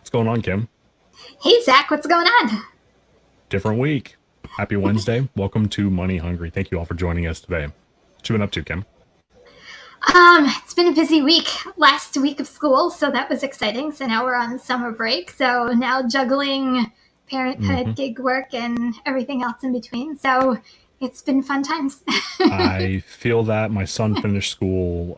What's going on, Kim? Hey, Zach, what's going on? Different week. Happy Wednesday. Welcome to Money Hungry. Thank you all for joining us today. What you been up to, Kim? It's been a busy week. Last week of school, so that was exciting. So now we're on summer break. So now juggling parenthood, hmm gig work, and everything else in between. So it's been fun times. I feel that my son finished school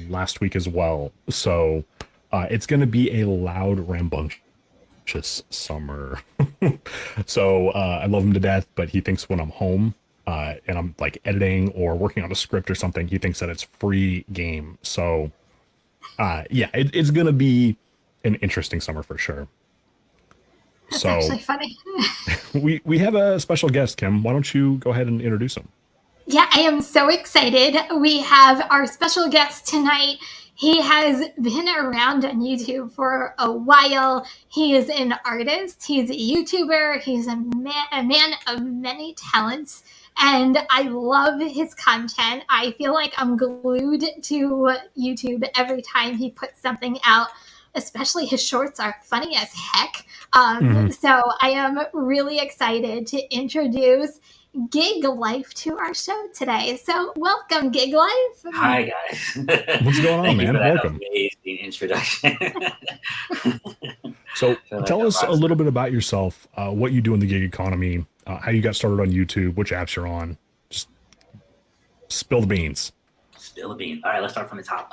last week as well. So it's going to be a loud, rambunctious summer. I love him to death, but he thinks when I'm home and I'm like editing or working on a script or something, he thinks that it's free game. It's going to be an interesting summer for sure. That's So actually funny. we have a special guest, Kim. Why don't you go ahead and introduce him? Yeah, I am so excited. We have our special guest tonight. He has been around on YouTube for a while. He is an artist, he's a YouTuber, he's a man of many talents, and I love his content. I feel like I'm glued to YouTube every time he puts something out. Especially his shorts are funny as heck. hmm So I am really excited to introduce Gig Life to our show today. So, welcome, Gig Life. Hi guys. What's going on, Thank you for man? that Welcome. amazing introduction. I So feel like tell a us a rock little star. bit about yourself, what you do in the gig economy, how you got started on YouTube, which apps you're on. Just spill the beans. Spill the beans. All right, let's start from the top.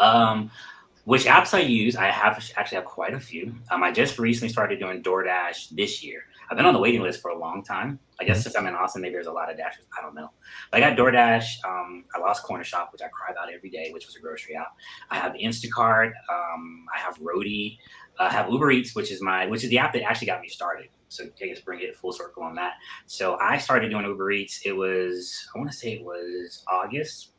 Which apps I use? I actually have quite a few. I just recently started doing DoorDash this year. I've been on the waiting list for a long time. I guess Mhm. since I'm in Austin, maybe there's a lot of dashers. I don't know. But I got DoorDash. I lost Corner Shop, which I cry about every day, which was a grocery app. I have Instacart. I have Roadie. I have Uber Eats, which is the app that actually got me started. So I guess bring it full circle on that. So I started doing Uber Eats. I want to say it was August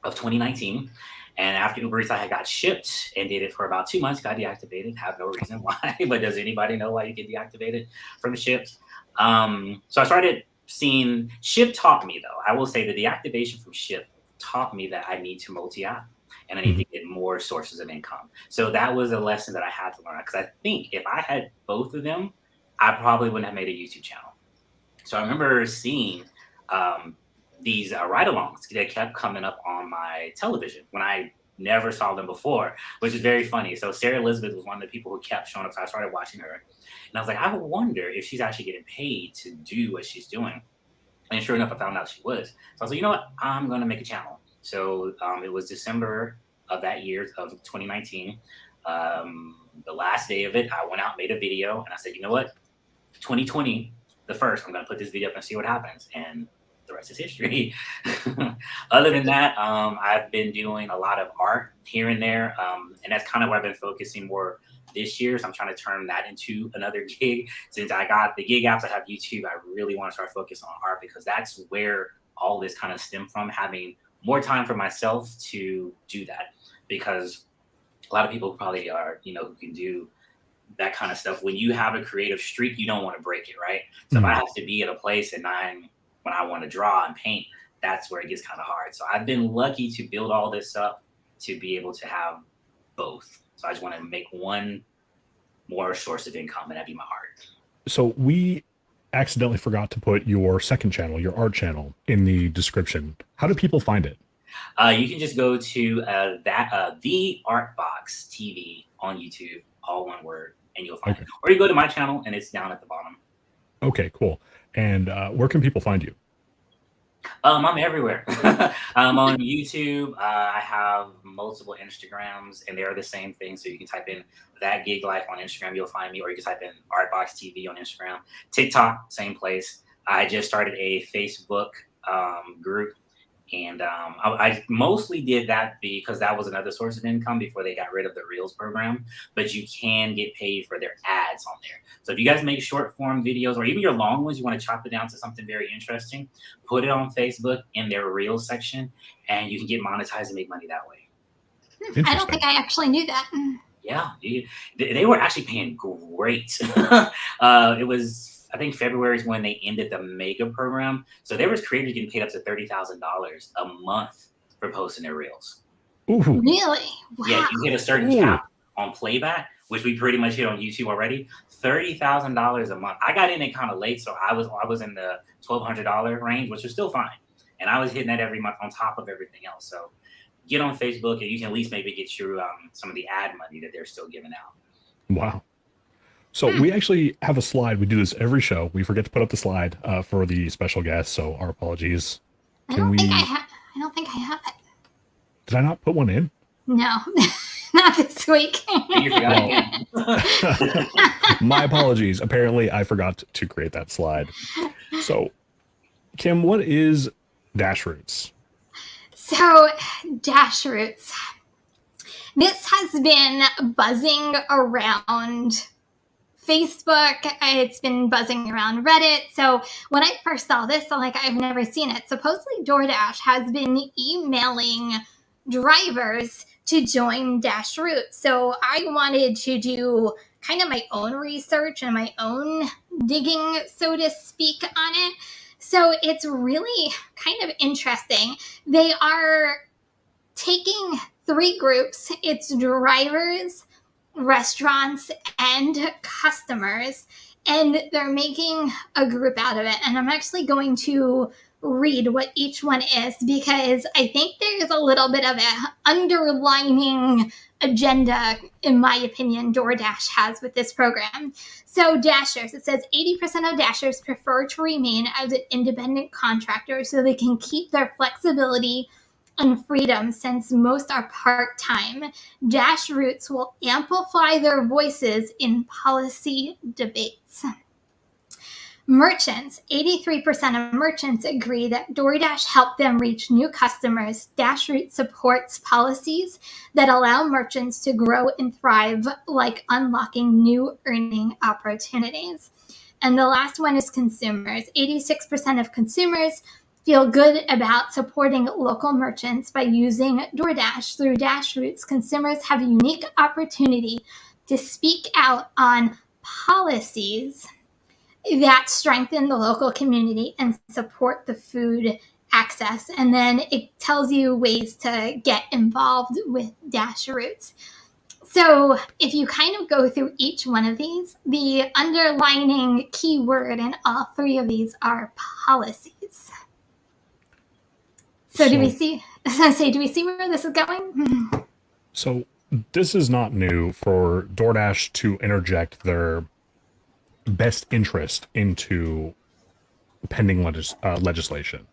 of 2019. And after Uber Eats, I had got shipped and did it for about 2 months, got deactivated. Have no reason why, but does anybody know why you get deactivated from shipped? So I started seeing Ship taught me though. I will say the deactivation from Ship taught me that I need to multi-app and I need Mhm. to get more sources of income. So that was a lesson that I had to learn because I think if I had both of them, I probably wouldn't have made a YouTube channel. So I remember seeing um, these ride-alongs that kept coming up on my television when I never saw them before, which is very funny. So Sarah Elizabeth was one of the people who kept showing up. So I started watching her, and I was like, I wonder if she's actually getting paid to do what she's doing. And sure enough, I found out she was. So I was like, you know what? I'm going to make a channel. So it was December of that year of 2019. The last day of it, I went out, made a video, and I said, you know what? 2020, the first, I'm going to put this video up and see what happens. And the rest is history. Other than that, I've been doing a lot of art here and there. And that's kind of where I've been focusing more this year. So I'm trying to turn that into another gig. Since I got the gig apps, I have YouTube, I really want to start focusing on art because that's where all this kind of stemmed from, having more time for myself to do that. Because a lot of people probably are, who can do that kind of stuff. When you have a creative streak, you don't want to break it, right? So if I Mhm. have to be at a place at 9 when I want to draw and paint, that's where it gets kind of hard. So I've been lucky to build all this up to be able to have both. So I just want to make one more source of income, and that'd be my art. So we accidentally forgot to put your second channel, your art channel, in the description. How do people find it? You can just go to the Art Box TV on YouTube, all one word, and you'll find it. Okay. Or you go to my channel, and it's down at the bottom. Okay, cool. And where can people find you? I'm everywhere. I'm on YouTube. I have multiple Instagrams, and they're the same thing. So you can type in that gig life on Instagram, you'll find me, or you can type in Artbox TV on Instagram. TikTok, same place. I just started a Facebook group, and I mostly did that because that was another source of income before they got rid of the Reels program. But you can get paid for their ads on there. So if you guys make short form videos or even your long ones, you want to chop it down to something very interesting, put it on Facebook in their Reels section, and you can get monetized and make money that way. I don't think Interesting. I actually knew that. Yeah, they were actually paying great. It was, I think February is when they ended the mega program. So there was creators getting paid up to $30,000 a month for posting their reels. Ooh, Yeah, Really? if Wow. you hit a certain ooh. cap on playback, which we pretty much hit on YouTube already, $30,000 a month. I got in it kind of late, so I was in the $1,200 range, which is still fine. And I was hitting that every month on top of everything else. So get on Facebook and you can at least maybe get your some of the ad money that they're still giving out. Wow. So we actually have a slide. We do this every show. We forget to put up the slide for the special guest, so our apologies. I don't think I have it. Did I not put one in? No, not this week. You forgot again. My apologies. Apparently, I forgot to create that slide. So, Kim, what is Dash Roots? So, Dash Roots. This has been buzzing around Facebook. It's been buzzing around Reddit. So when I first saw this, I'm like, I've never seen it. Supposedly DoorDash has been emailing drivers to join Dash Roots. So I wanted to do kind of my own research and my own digging, so to speak, on it. So it's really kind of interesting. They are taking 3 groups. It's drivers, restaurants, and customers, and they're making a group out of it. And I'm actually going to read what each one is, because I think there's a little bit of an underlining agenda, in my opinion, DoorDash has with this program. So Dashers, it says 80% of Dashers prefer to remain as an independent contractor so they can keep their flexibility and freedom, since most are part-time. Dash Roots will amplify their voices in policy debates. Merchants, 83% of merchants agree that DoorDash helped them reach new customers. Dash Roots supports policies that allow merchants to grow and thrive, like unlocking new earning opportunities. And the last one is consumers. 86% of consumers feel good about supporting local merchants by using DoorDash. Through Dash Roots, consumers have a unique opportunity to speak out on policies that strengthen the local community and support the food access. And then it tells you ways to get involved with Dash Roots. So if you kind of go through each one of these, the underlining keyword in all 3 of these are policies. So do we see where this is going? So this is not new for DoorDash to interject their best interest into pending legislation.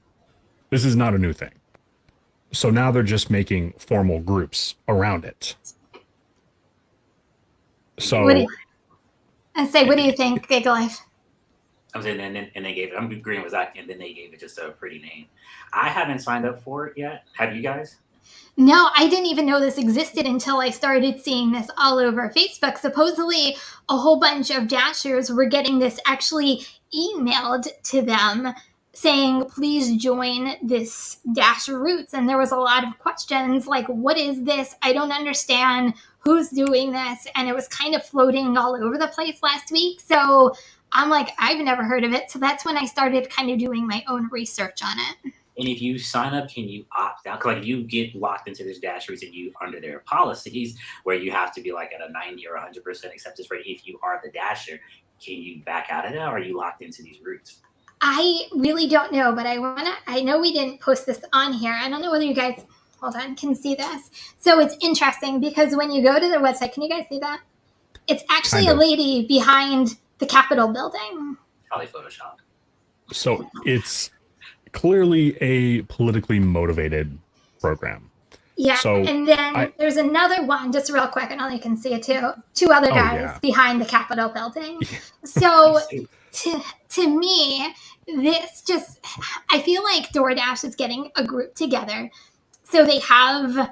This is not a new thing. So now they're just making formal groups around it. So what do you think, Gig Life? I'm saying, and they gave it. I'm agreeing with Zach, and then they gave it just a pretty name. I haven't signed up for it yet. Have you guys? No, I didn't even know this existed until I started seeing this all over Facebook. Supposedly, a whole bunch of Dashers were getting this actually emailed to them saying, please join this Dash Roots. And there was a lot of questions like, what is this? I don't understand. Who's doing this? And it was kind of floating all over the place last week. So I'm like, I've never heard of it. So that's when I started kind of doing my own research on it. And if you sign up, can you opt out? Because like you get locked into this Dash Roots and you under their policies where you have to be like at a 90 or 100% acceptance rate. If you are the Dasher, can you back out of that, or are you locked into these routes? I really don't know, but I know we didn't post this on here. I don't know whether you guys, hold on, can see this. So it's interesting because when you go to their website, can you guys see that? It's actually kind of a lady behind the Capitol building. Probably Photoshop. So it's clearly a politically motivated program. Yeah, So and then there's another one, just real quick, and only can see it too. 2 other guys behind the Capitol building. So to me, this just, I feel like DoorDash is getting a group together. So they have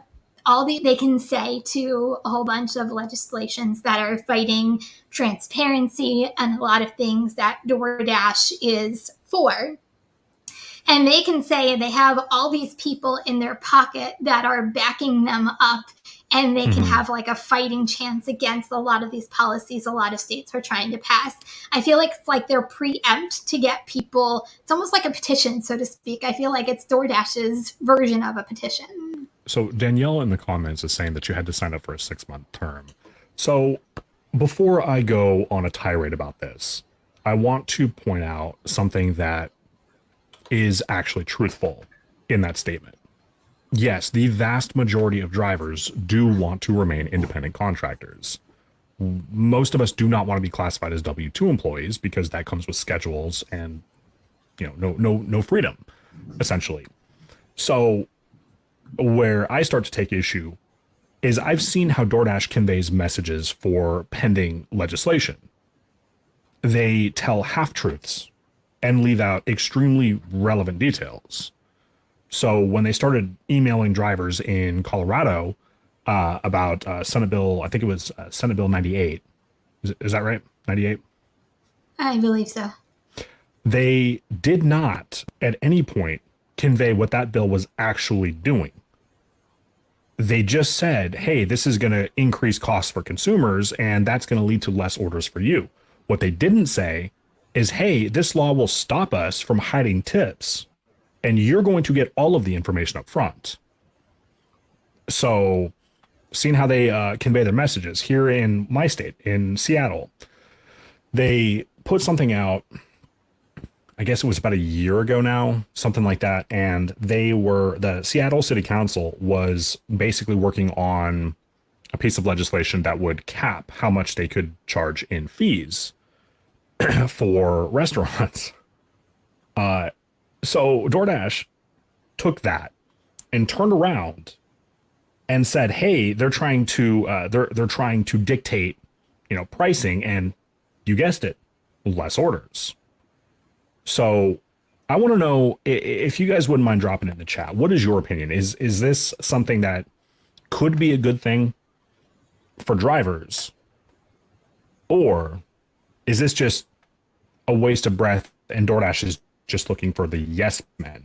they can say to a whole bunch of legislations that are fighting transparency and a lot of things that DoorDash is for. And they can say they have all these people in their pocket that are backing them up, and they can have like a fighting chance against a lot of these policies a lot of states are trying to pass. I feel like it's like they're preempt to get people. It's almost like a petition, so to speak. I feel like it's DoorDash's version of a petition. So Danielle in the comments is saying that you had to sign up for a 6-month term. So before I go on a tirade about this, I want to point out something that is actually truthful in that statement. Yes, the vast majority of drivers do want to remain independent contractors. Most of us do not want to be classified as W-2 employees because that comes with schedules and no freedom, essentially. So where I start to take issue is I've seen how DoorDash conveys messages for pending legislation. They tell half-truths and leave out extremely relevant details. So when they started emailing drivers in Colorado about Senate Bill, I think it was Senate Bill 98. Is that right? 98? I believe so. They did not at any point convey what that bill was actually doing. They just said, hey, this is going to increase costs for consumers, and that's going to lead to less orders for you. What they didn't say is, hey, this law will stop us from hiding tips, and you're going to get all of the information up front. So, seeing how they convey their messages here in my state, in Seattle, they put something out, I guess it was about a year ago now, something like that. And the Seattle City Council was basically working on a piece of legislation that would cap how much they could charge in fees for restaurants. So DoorDash took that and turned around and said, hey, they're trying to dictate, pricing, and you guessed it, less orders. So I want to know if you guys wouldn't mind dropping it in the chat. What is your opinion? Is this something that could be a good thing for drivers? Or is this just a waste of breath and DoorDash is just looking for the yes men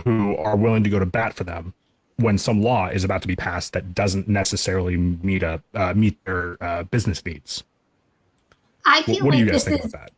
who are willing to go to bat for them when some law is about to be passed that doesn't necessarily meet their business needs? I feel what do like you guys think about that?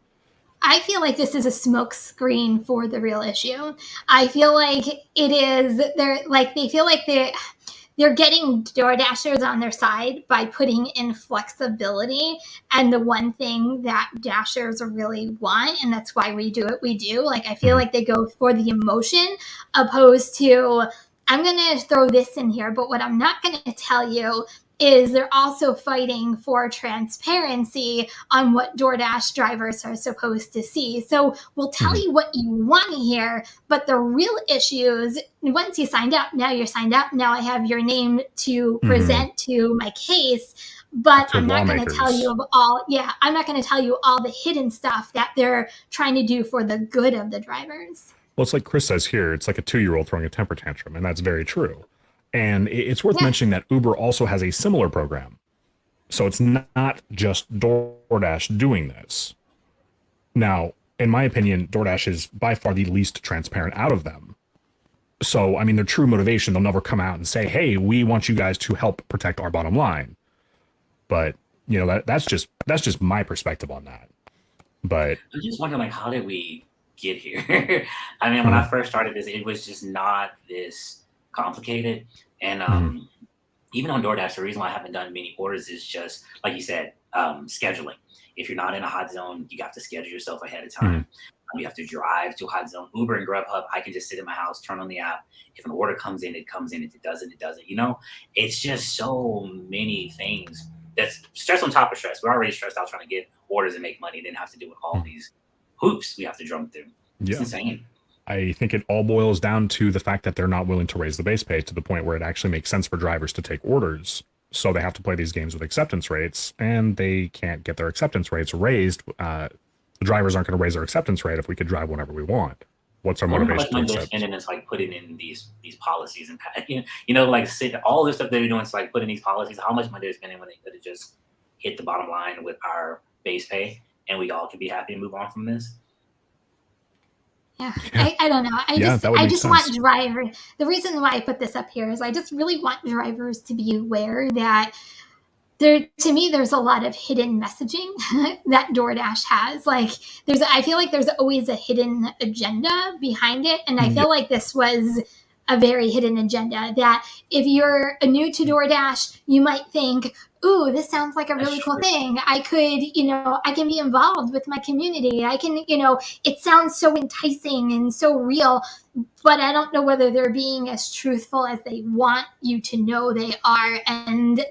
I feel like this is a smokescreen for the real issue. I feel like it is. They feel like they're getting DoorDashers on their side by putting in flexibility. And the one thing that Dashers really want, and that's why we do what we do. Like, I feel like they go for the emotion opposed to, I'm going to throw this in here, but what I'm not going to tell you is they're also fighting for transparency on what DoorDash drivers are supposed to see. So we'll tell you what you want to hear, but the real issues, once you signed up, now you're signed up, now I have your name to present to my case, but I'm not going to tell you I'm not going to tell you all the hidden stuff that they're trying to do for the good of the drivers. Well, it's like Chris says here, it's like a 2-year-old throwing a temper tantrum, and that's very true. And it's worth mentioning that Uber also has a similar program. So it's not just DoorDash doing this. Now, in my opinion, DoorDash is by far the least transparent out of them. So, I mean, their true motivation, they'll never come out and say, hey, we want you guys to help protect our bottom line. But, that's just my perspective on that. But I'm just wondering, how did we get here? I mean, when I first started this, it was just not this complicated. And even on DoorDash, the reason why I haven't done many orders is just, like you said, scheduling. If you're not in a hot zone, you have to schedule yourself ahead of time. You have to drive to a hot zone. Uber and Grubhub, I can just sit in my house, turn on the app. If an order comes in, it comes in. If it doesn't, it doesn't. It's just so many things. That's stress on top of stress. We're already stressed out trying to get orders and make money, then have to deal with all these hoops we have to jump through. It's insane. I think it all boils down to the fact that they're not willing to raise the base pay to the point where it actually makes sense for drivers to take orders. So they have to play these games with acceptance rates, and they can't get their acceptance rates raised. The drivers aren't going to raise their acceptance rate if we could drive whenever we want. What's our motivation to accept? And it's like putting in these policies and all this stuff they're doing is like putting these policies. How much money they're spending when they could have just hit the bottom line with our base pay, and we all can be happy and move on from this. Yeah. I don't know. I just want drivers. The reason why I put this up here is I just really want drivers to be aware that to me, there's a lot of hidden messaging that DoorDash has. I feel like there's always a hidden agenda behind it. And I feel like this was a very hidden agenda that if you're new to DoorDash, you might think, ooh, this sounds like a That's really cool true. thing. I could, I can be involved with my community. I can, it sounds so enticing and so real, but I don't know whether they're being as truthful as they want you to know they are. And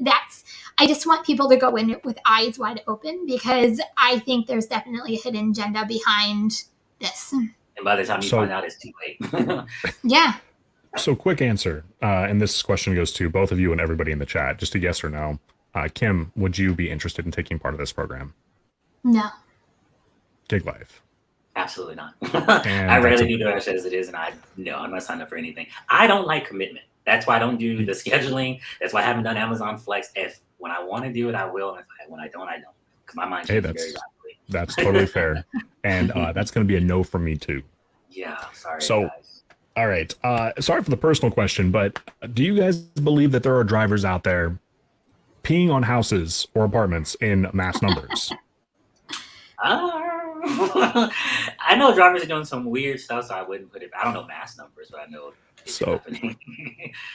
I just want people to go in it with eyes wide open, because I think there's definitely a hidden agenda behind this. And by the time you find out, it's too late. Yeah. So quick answer, and this question goes to both of you and everybody in the chat, just a yes or no. Kim, would you be interested in taking part of this program? No. Gig life. Absolutely not. And I that's rarely do DoorDash as it is, and I'm not signed up for anything. I don't like commitment. That's why I don't do the scheduling. That's why I haven't done Amazon Flex. When I want to do it, I will. And when I don't, I don't. Because my mind changes very rapidly. That's totally fair. And that's going to be a no from me too. Yeah, sorry, So, guys. all right. Sorry for the personal question, but do you guys believe that there are drivers out there peeing on houses or apartments in mass numbers? I know drivers are doing some weird stuff, so I wouldn't put it. I don't know mass numbers, but I know it's happening.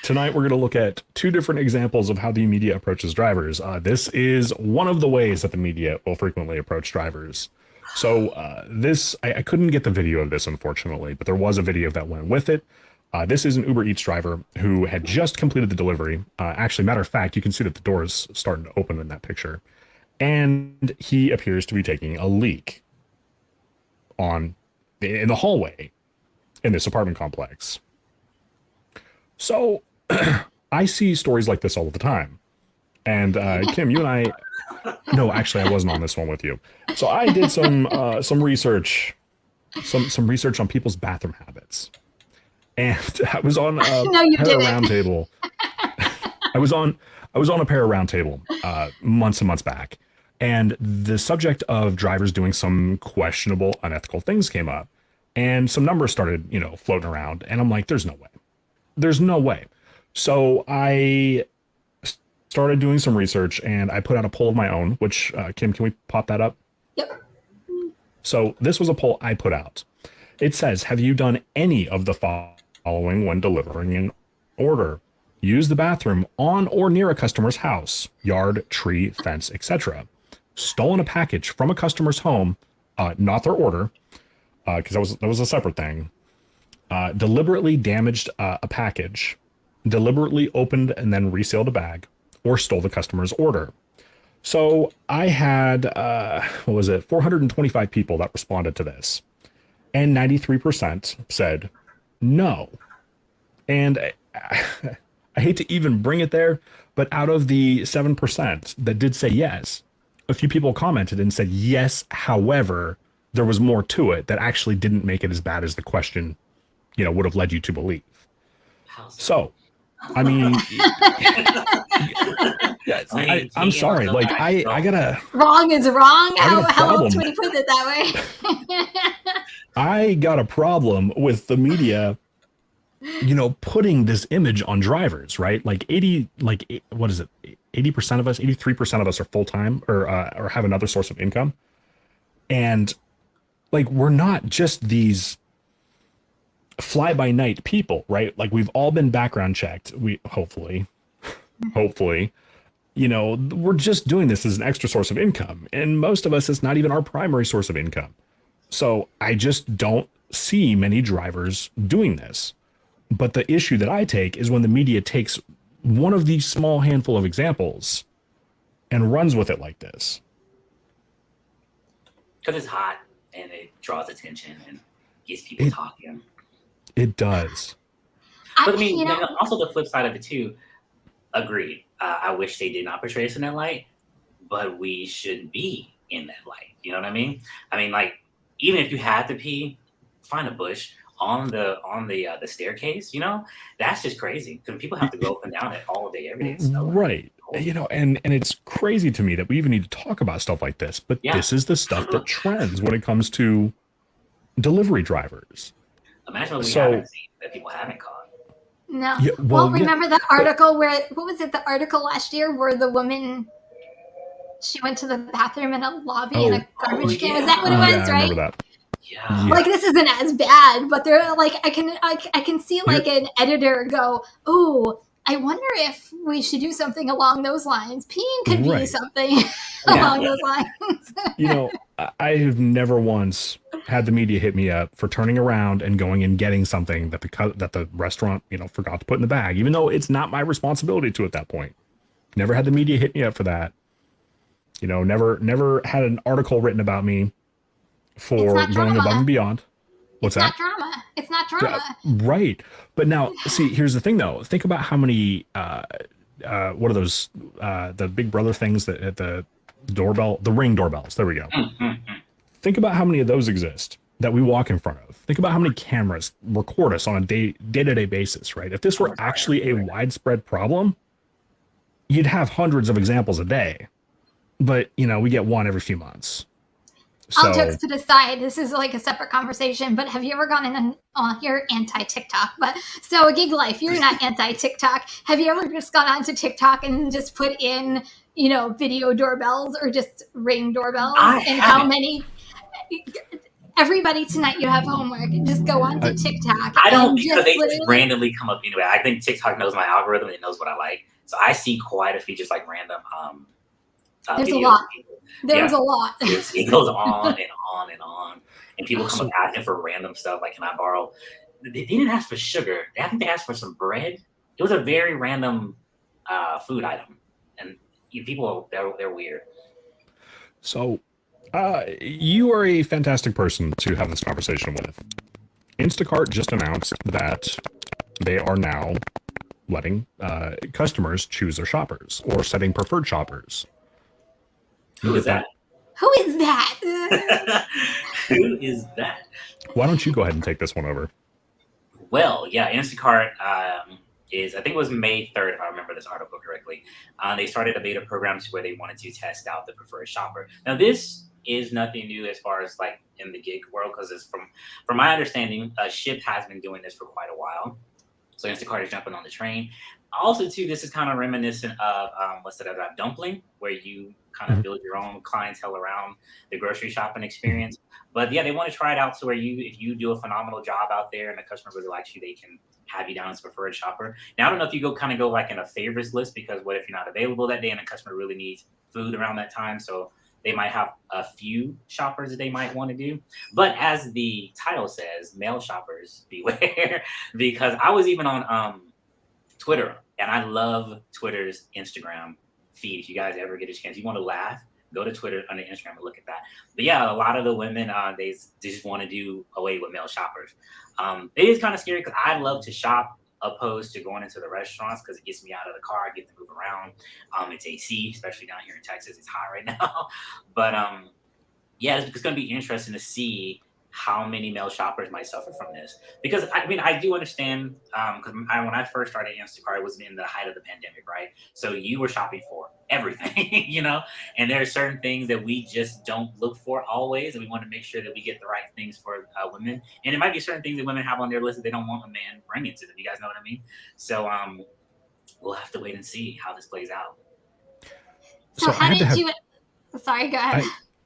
Tonight we're going to look at two different examples of how the media approaches drivers. This is one of the ways that the media will frequently approach drivers. So I couldn't get the video of this, unfortunately, but there was a video that went with it. This is an Uber Eats driver who had just completed the delivery. Actually, matter of fact, you can see that the door is starting to open in that picture. And he appears to be taking a leak in the hallway in this apartment complex. So I see stories like this all the time. And Kim, you and I, no, actually, I wasn't on this one with you. So I did some research, some research on people's bathroom habits. And I was on a Para Roundtable. I was on a Para Roundtable months and months back, and the subject of drivers doing some questionable, unethical things came up, and some numbers started, floating around, and I'm like, there's no way. So I started doing some research, and I put out a poll of my own. Which Kim, can we pop that up? Yep. So this was a poll I put out. It says, have you done any of the following when delivering an order? Use the bathroom on or near a customer's house, yard, tree, fence, etc. Stolen a package from a customer's home, not their order, because that was a separate thing. Deliberately damaged a package, deliberately opened and then resealed a bag, or stole the customer's order. So I had 425 people that responded to this, and 93% said no. And I hate to even bring it there, but out of the 7% that did say yes, a few people commented and said yes, however, there was more to it that actually didn't make it as bad as the question, would have led you to believe. So, I mean, I'm sorry. Like, I gotta... Wrong is wrong? How else would you put it that way? I got a problem with the media, putting this image on drivers, right? Like 80% of us, 83% of us are full-time or have another source of income. And like, we're not just these fly-by-night people, right? Like, we've all been background checked. Hopefully, we're just doing this as an extra source of income. And most of us, it's not even our primary source of income. So I just don't see many drivers doing this. But the issue that I take is when the media takes one of these small handful of examples and runs with it like this. Because it's hot and it draws attention and gets people talking. It does. But I mean, also the flip side of it too, agreed. I wish they did not portray us in that light, but we shouldn't be in that light. You know what I mean? I mean, like, even if you had to pee, find a bush on the staircase, that's just crazy. Because people have to go up and down it all day, every day. So, right. And it's crazy to me that we even need to talk about stuff like this. But this is the stuff that trends when it comes to delivery drivers. Imagine what we haven't seen that people haven't caught. No. Yeah, remember the article what was it? The article last year where the woman, she went to the bathroom in a lobby in a garbage can. Was that what it was? I right? remember that. Yeah. Like, this isn't as bad, but they're like, I can see like an editor go, "Oh, I wonder if we should do something along those lines. Peeing could be Right. something along those lines. You know, I have never once had the media hit me up for turning around and going and getting something that the restaurant, you know, forgot to put in the bag, even though it's not my responsibility to at that point. Never had the media hit me up for that. You know, never had an article written about me for going above and beyond. What's that? It's not drama. Right. But now, see, here's the thing though. Think about how many what are those the Big Brother things that at the doorbell, the Ring doorbells. There we go. Think about how many of those exist that we walk in front of. Think about how many cameras record us on a day-to-day basis, right? If this were actually a widespread problem, you'd have hundreds of examples a day. But, you know, we get one every few months. So, all jokes to the side, this is like a separate conversation, but have you ever gone in you're anti-TikTok, but so Gig Life, you're not anti-TikTok. Have you ever just gone onto TikTok and just put in, you know, video doorbells or just Ring doorbells? How many? Everybody tonight, you have homework. Just go onto TikTok. I don't, because they just randomly come up anyway. I think TikTok knows my algorithm. It knows what I like. So I see quite a few just like random there's a lot. There's a lot. It goes on and on and on. And people come up asking for random stuff. Like, can I borrow? They didn't ask for sugar. I think they asked for some bread. It was a very random food item. And people, they're weird. So you are a fantastic person to have this conversation with. Instacart just announced that they are now letting customers choose their shoppers or setting preferred shoppers. Who is that? Who is that? Who is that? Why don't you go ahead and take this one over? Well, yeah, Instacart is, I think it was May 3rd, if I remember this article correctly. They started a beta program where they wanted to test out the preferred shopper. Now, this is nothing new as far as like in the gig world, because it's from my understanding, Shipt has been doing this for quite a while. So Instacart is jumping on the train. Also, too, this is kind of reminiscent of what's that other Dumpling, where you kind of build your own clientele around the grocery shopping experience. But yeah, they want to try it out so where if you do a phenomenal job out there and the customer really likes you, they can have you down as a preferred shopper. Now, I don't know if you go like in a favorites list, because what if you're not available that day and the customer really needs food around that time? So they might have a few shoppers that they might want to do. But as the title says, male shoppers beware, because I was even on Twitter, and I love Twitter's Instagram feed. If you guys ever get a chance, you want to laugh, go to Twitter on the Instagram and look at that. But yeah, a lot of the women, they just want to do away with male shoppers. It is kind of scary because I love to shop opposed to going into the restaurants, because it gets me out of the car. I get to move around. It's AC, especially down here in Texas. It's hot right now. But yeah, it's going to be interesting to see how many male shoppers might suffer from this. Because I mean, I do understand, because when I first started Instacart, it was in the height of the pandemic, right? So you were shopping for everything, you know, and there are certain things that we just don't look for always, and we want to make sure that we get the right things for women. And it might be certain things that women have on their list that they don't want a man bringing to them. You guys know what I mean? So we'll have to wait and see how this plays out. So how did you? Sorry, go ahead.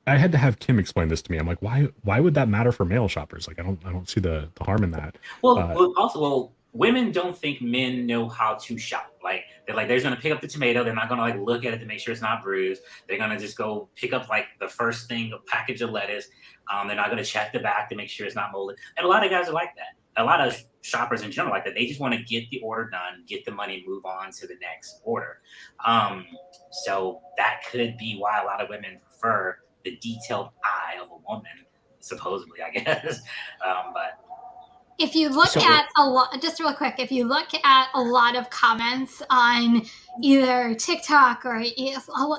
I had to have Kim explain this to me. I'm like, why would that matter for male shoppers? Like, I don't see the harm in that. Well, women don't think men know how to shop. Like, they're just going to pick up the tomato. They're not going to like look at it to make sure it's not bruised. They're going to just go pick up like the first thing, a package of lettuce. They're not going to check the back to make sure it's not molded. And a lot of guys are like that. A lot of shoppers in general like that. They just want to get the order done, get the money, move on to the next order. So that could be why a lot of women prefer the detailed eye of a woman, supposedly, I guess. But if you look at a lot, just real quick, if you look at a lot of comments on either TikTok or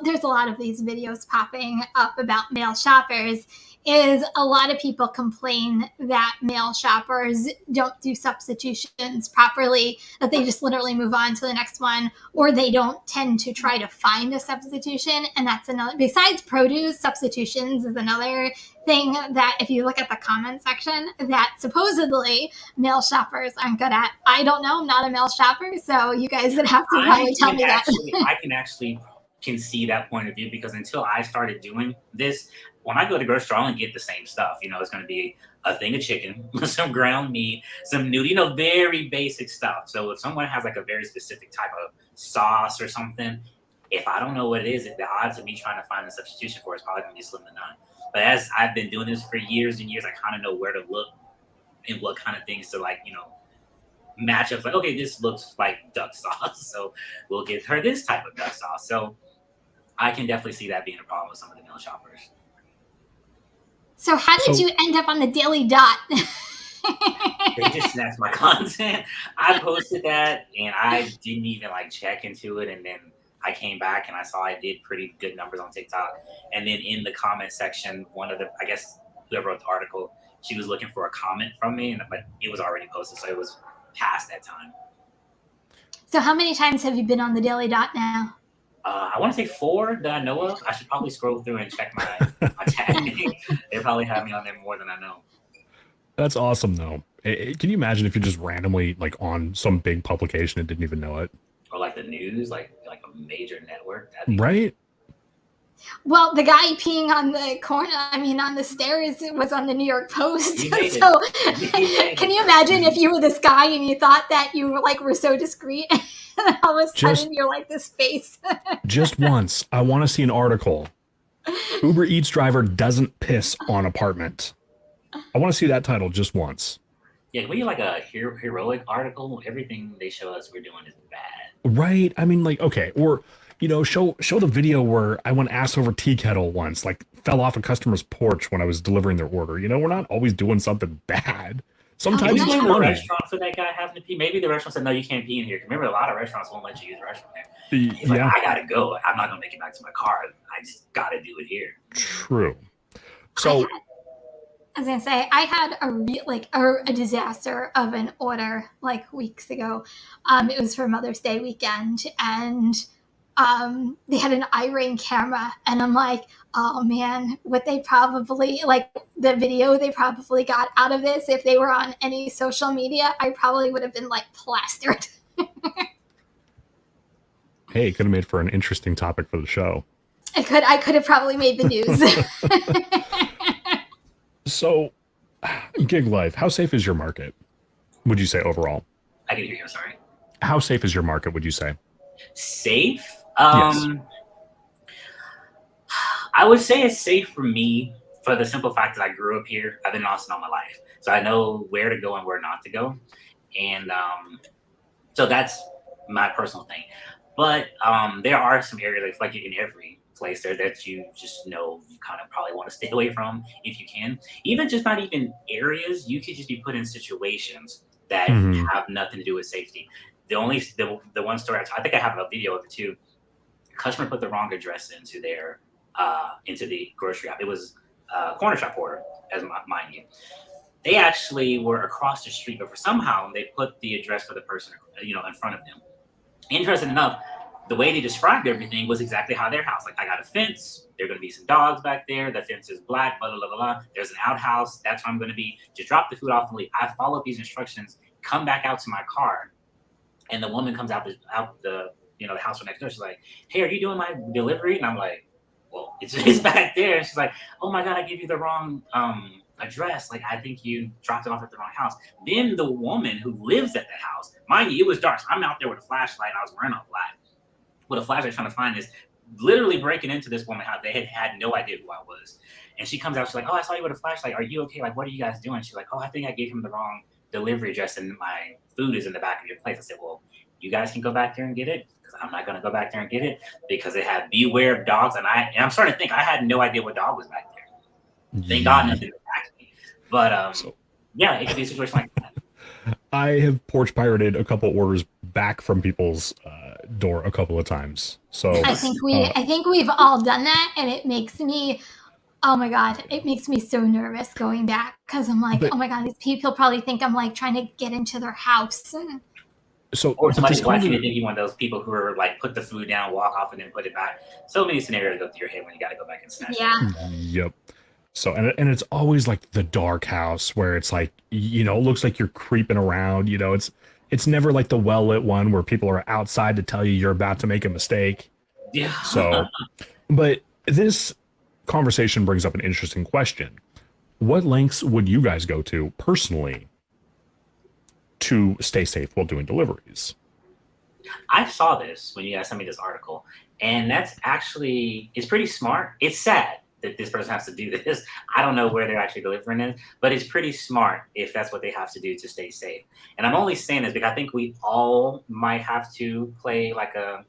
there's a lot of these videos popping up about male shoppers, is a lot of people complain that male shoppers don't do substitutions properly, that they just literally move on to the next one, or they don't tend to try to find a substitution. And that's another, besides produce, substitutions is another thing that if you look at the comment section that supposedly male shoppers aren't good at. I don't know, I'm not a male shopper, so you guys would have to probably tell me that. I can see that point of view, because until I started doing this, when I go to grocery store, I only get the same stuff. You know, it's going to be a thing of chicken, some ground meat, some noodle, you know, very basic stuff. So if someone has like a very specific type of sauce or something, if I don't know what it is, the odds of me trying to find a substitution for it is probably going to be slim to none. But as I've been doing this for years and years, I kind of know where to look and what kind of things to, like, you know, match up. Like, okay, this looks like duck sauce, so we'll give her this type of duck sauce. So I can definitely see that being a problem with some of the male shoppers. So how did you end up on the Daily Dot? They just snatched my content. I posted that and I didn't even like check into it, and then I came back and I saw I did pretty good numbers on TikTok. And then in the comment section, one of the, I guess whoever wrote the article, she was looking for a comment from me, but it was already posted, so it was past that time. So how many times have you been on the Daily Dot now? I want to say 4 that I know of. I should probably scroll through and check my tag. They probably have me on there more than I know. That's awesome, though. Can you imagine if you're just randomly like on some big publication and didn't even know it? Or like the news, like a major network. Right? Well, the guy peeing on the corner, on the stairs, was on the New York Post. So can you imagine if you were this guy and you thought that you were so discreet, and all of a sudden you're like this face? Just once. I want to see an article. Uber Eats driver doesn't piss on apartment. I want to see that title just once. Yeah, we like a heroic article. Everything they show us we're doing is bad. Right? Okay. Or, show the video where I went ass over tea kettle once, fell off a customer's porch when I was delivering their order. We're not always doing something bad. Sometimes it's a restaurant for that guy having to pee. Maybe the restaurant said, no, you can't pee in here. Remember, a lot of restaurants won't let you use the restroom there. He's like, I gotta go. I'm not gonna make it back to my car. I just gotta do it here. True. So I was gonna say, I had a disaster of an order weeks ago. It was for Mother's Day weekend, and they had an iRain camera, and I'm like, oh man, what they probably, the video they probably got out of this, if they were on any social media, I probably would have been plastered. Hey, it could have made for an interesting topic for the show. I could have probably made the news. So, gig life, how safe is your market, would you say, overall? I can hear you, I'm sorry. How safe is your market, would you say? Safe? Yes. I would say it's safe for me for the simple fact that I grew up here. I've been in Austin all my life. So I know where to go and where not to go. And so that's my personal thing. But there are some areas, like in every place there, that you just know you kind of probably want to stay away from if you can. Even just not even areas, you could just be put in situations that have nothing to do with safety. The one story I think I have a video of it too. Customer put the wrong address into their into the grocery app. It was a corner shop order, as mind you. They actually were across the street, but for somehow they put the address for the person, in front of them. Interesting enough, the way they described everything was exactly how their house. I got a fence. There are going to be some dogs back there. The fence is black. Blah blah blah blah. There's an outhouse. That's where I'm going to be. Just drop the food off and leave. I followed these instructions. Come back out to my car, and the woman comes out the house next door. She's like, "Hey, are you doing my delivery?" And I'm like, "Well, it's back there." And she's like, "Oh my God, I gave you the wrong address. I think you dropped it off at the wrong house." Then the woman who lives at the house, mind you, it was dark. So I'm out there with a flashlight. And I was wearing all black with a flashlight trying to find this, literally breaking into this woman's house. They had no idea who I was. And she comes out. She's like, "Oh, I saw you with a flashlight. Are you okay? What are you guys doing?" She's like, "Oh, I think I gave him the wrong delivery address and my food is in the back of your place." I said, "Well, you guys can go back there and get it, because I'm not going to go back there and get it, because they have beware of dogs." And I'm starting to think I had no idea what dog was back there. Thank God nothing attacked me. But yeah, it could be a situation like that. I have porch pirated a couple orders back from people's door a couple of times. So I think we've all done that, and it makes me, oh my God, it makes me so nervous going back, because I'm like, oh my God, these people probably think I'm trying to get into their house. So, or somebody's watching it, thinking one of those people who are put the food down, walk off, and then put it back. So many scenarios go through your head when you got to go back and snatch it. Yep. So, and it's always the dark house where it's it looks like you're creeping around. It's never the well-lit one where people are outside to tell you you're about to make a mistake. Yeah. So, but this conversation brings up an interesting question. What lengths would you guys go to personally to stay safe while doing deliveries? I saw this when you guys sent me this article, and it's pretty smart. It's sad that this person has to do this. I don't know where they're actually delivering it, but it's pretty smart if that's what they have to do to stay safe. And I'm only saying this because I think we all might have to play like a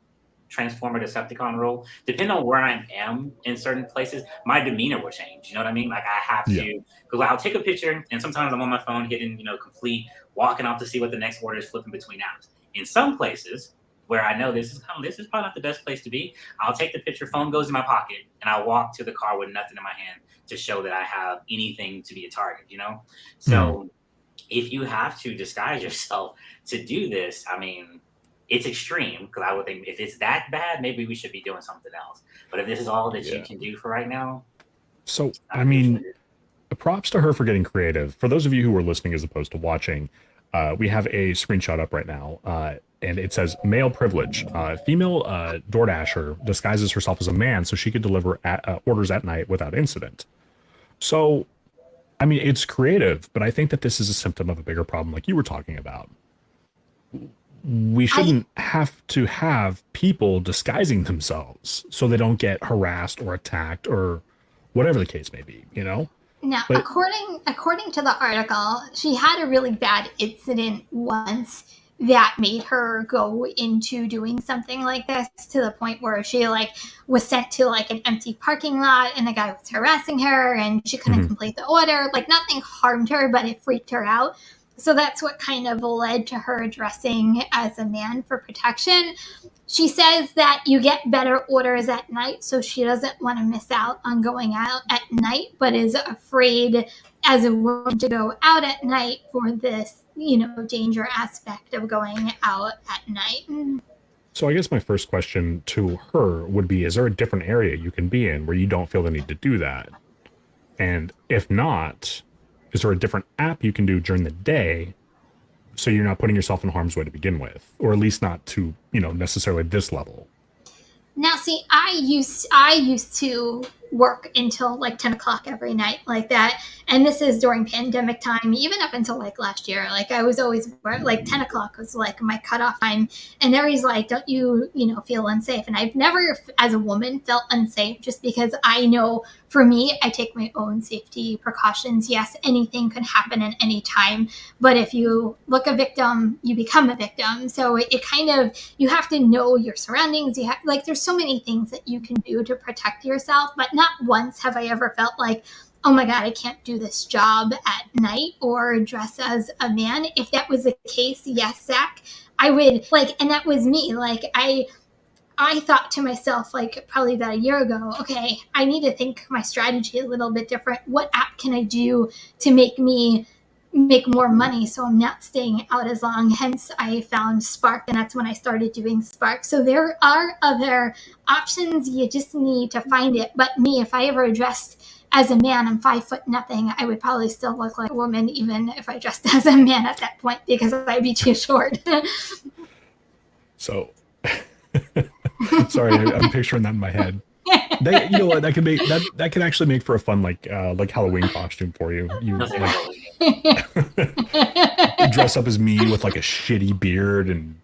Transformer Decepticon role. Depending on where I am in certain places, my demeanor will change. You know what I mean? Like I have to, because I'll take a picture, and sometimes I'm on my phone hitting, complete, walking off to see what the next order is, flipping between apps. In some places where I know this is probably not the best place to be, I'll take the picture, phone goes in my pocket, and I'll walk to the car with nothing in my hand to show that I have anything to be a target, So if you have to disguise yourself to do this, I mean, it's extreme, because I would think if it's that bad, maybe we should be doing something else. But if this is all that you can do for right now. So, I mean, props to her for getting creative. For those of you who are listening as opposed to watching, we have a screenshot up right now, and it says male privilege. Female DoorDasher disguises herself as a man so she could deliver orders at night without incident. So, I mean, it's creative, but I think that this is a symptom of a bigger problem like you were talking about. We shouldn't have to have people disguising themselves so they don't get harassed or attacked or whatever the case may be, Now, but, according to the article, she had a really bad incident once that made her go into doing something like this, to the point where she was sent to an empty parking lot and the guy was harassing her and she couldn't complete the order. Nothing harmed her, but it freaked her out. So that's what kind of led to her dressing as a man for protection. She says that you get better orders at night, so she doesn't want to miss out on going out at night, but is afraid as a woman to go out at night for this, danger aspect of going out at night. So I guess my first question to her would be, is there a different area you can be in where you don't feel the need to do that? And if not, is there a different app you can do during the day so you're not putting yourself in harm's way to begin with, or at least not to, necessarily this level? Now, see, I used to work until 10 o'clock every night like that. And this is during pandemic time, even up until last year. I was always 10 o'clock was my cutoff time. And Mary's don't you, feel unsafe? And I've never, as a woman, felt unsafe, just because I know for me, I take my own safety precautions. Yes, anything could happen at any time. But if you look a victim, you become a victim. So it kind of, you have to know your surroundings. You have, there's so many things that you can do to protect yourself. But not once have I ever felt oh my God, I can't do this job at night or dress as a man. If that was the case, yes, Zach, I would and that was me. I thought to myself, probably about a year ago, okay, I need to think my strategy a little bit different. What app can I do to make me make more money so I'm not staying out as long? Hence, I found Spark, and that's when I started doing Spark. So there are other options. You just need to find it. But me, if I ever dressed as a man, I'm 5'0", I would probably still look like a woman, even if I dressed as a man at that point, because I'd be too short. So, sorry, I'm picturing that in my head. That could actually make for a fun Halloween costume for you. You dress up as me with a shitty beard, and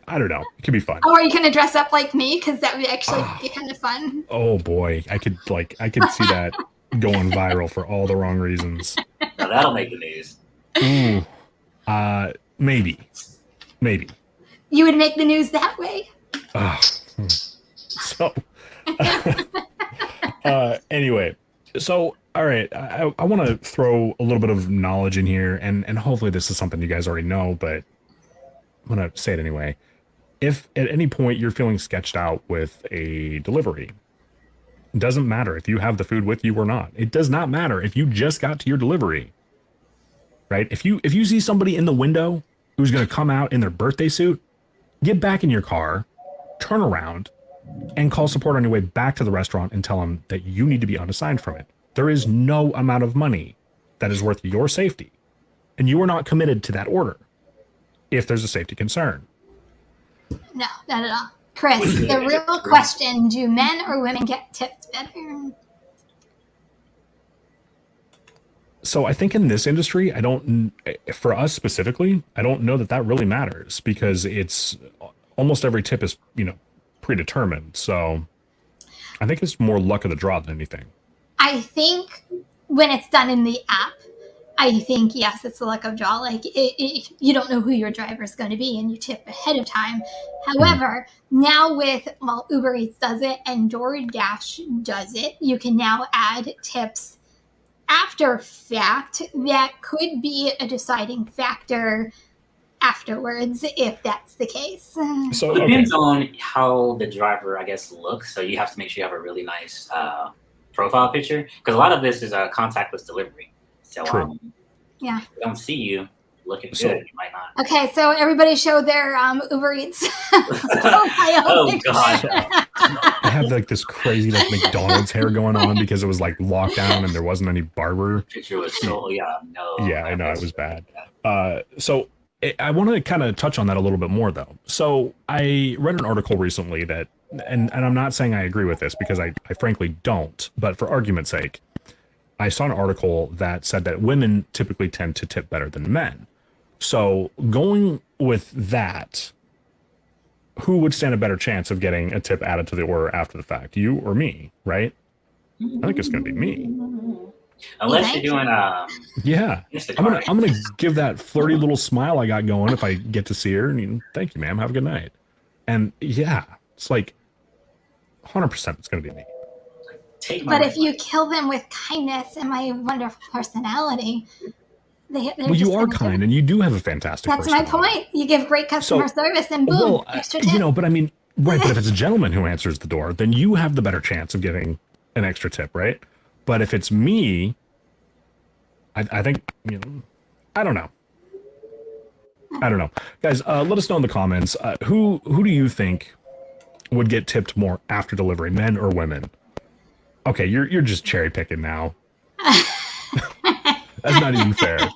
I don't know. It could be fun. Oh, are you gonna dress up like me? Because that would actually be kind of fun. Oh boy, I could see that going viral for all the wrong reasons. Now that'll make the news. Ooh, maybe. You would make the news that way. So, anyway, so all right, I want to throw a little bit of knowledge in here, and hopefully this is something you guys already know, but I'm gonna say it anyway. If at any point you're feeling sketched out with a delivery, it doesn't matter if you have the food with you or not. It does not matter if you just got to your delivery, right? If you see somebody in the window who's gonna come out in their birthday suit, get back in your car, turn around, and call support on your way back to the restaurant and tell them that you need to be unassigned from it. There is no amount of money that is worth your safety, and you are not committed to that order if there's a safety concern. No, not at all. Chris, the real question, do men or women get tipped better? So I think in this industry, for us specifically, I don't know that really matters because it's almost every tip is, predetermined. So I think it's more luck of the draw than anything. I think when it's done in the app, I think, yes, it's the luck of draw. Like, you don't know who your driver is going to be, and you tip ahead of time. However, now with, Uber Eats does it, and Doordash does it, you can now add tips after fact that could be a deciding factor afterwards, if that's the case. So it depends on how the driver, I guess, looks. So you have to make sure you have a really nice profile picture, because a lot of this is a contactless delivery. So yeah, if they don't see you looking good, you might not. Okay, so everybody show their Uber Eats profile. Oh God. I have like this crazy like McDonald's hair going on because it was like lockdown and there wasn't any barber. Picture was so Yeah, I know it was bad. So I want to kind of touch on that a little bit more though. So I read an article recently that, and I'm not saying I agree with this because I frankly don't, but for argument's sake, I saw an article that said that women typically tend to tip better than men. So going with that, who would stand a better chance of getting a tip added to the order after the fact, you or me, right? I think it's going to be me. Unless you're doing yeah, Instacart. I'm gonna give that flirty little smile I got going if I get to see her. And thank you, ma'am. Have a good night. And yeah, it's like 100% it's going to be me. But if you kill them with kindness and my wonderful personality, well, you are kind and you do have a fantastic personality. That's my point. You give great customer service and boom, extra tip. But I mean, right, but if it's a gentleman who answers the door, then you have the better chance of giving an extra tip, right? But if it's me, I think, I don't know. Guys, let us know in the comments. Who do you think would get tipped more after delivery, men or women? Okay, you're just cherry picking now. That's not even fair.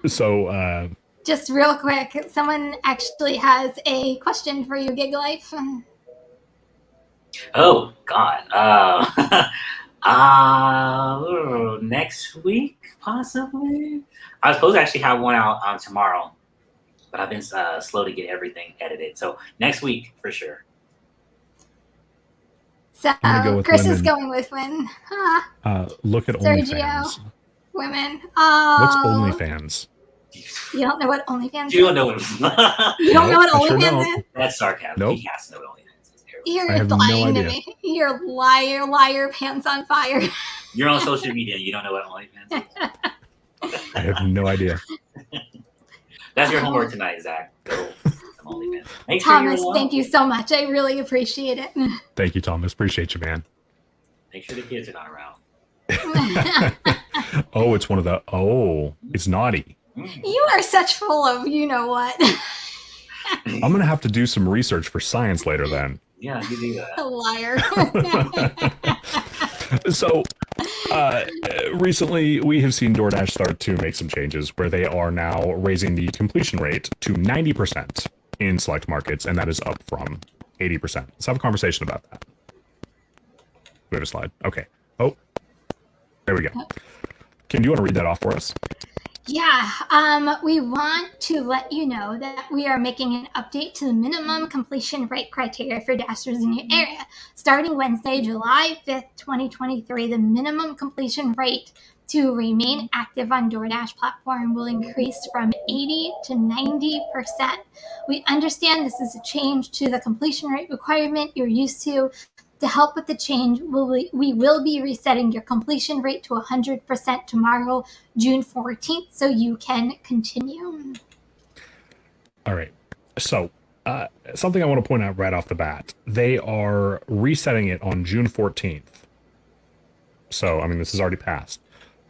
So, just real quick, someone actually has a question for you, Gig Life. Oh God. Next week, possibly. I was supposed to actually have one out on tomorrow, but I've been slow to get everything edited. So next week for sure. So Chris is going with women. Look at OnlyFans. Women. What's OnlyFans? You don't know what OnlyFans is? You don't know what You don't know what OnlyFans is? That's sarcasm. Nope. He has to know what OnlyFans is. You're lying to me. You're liar, pants on fire. You're on social media and you don't know what OnlyFans is? I have no idea. That's your homework tonight, Zach. Go some OnlyFans. Thomas, thank you so much. I really appreciate it. Thank you, Thomas. Appreciate you, man. Make sure the kids are not around. Oh, it's one of the. Oh, it's naughty. You are such full of you know what. I'm gonna have to do some research for science later then. Yeah, you do that. A liar. So, recently we have seen DoorDash start to make some changes where they are now raising the completion rate to 90% in select markets, and that is up from 80%. Let's have a conversation about that. We have a slide. Okay. Oh, there we go. Kim, do you want to read that off for us? Yeah, we want to let you know that we are making an update to the minimum completion rate criteria for Dashers in your area. Starting Wednesday, July 5th, 2023, the minimum completion rate to remain active on DoorDash platform will increase from 80 to 90%. We understand this is a change to the completion rate requirement you're used to. To help with the change, we will be resetting your completion rate to 100% tomorrow, June 14th, so you can continue. All right. So something I want to point out right off the bat. They are resetting it on June 14th. So, I mean, this is already passed.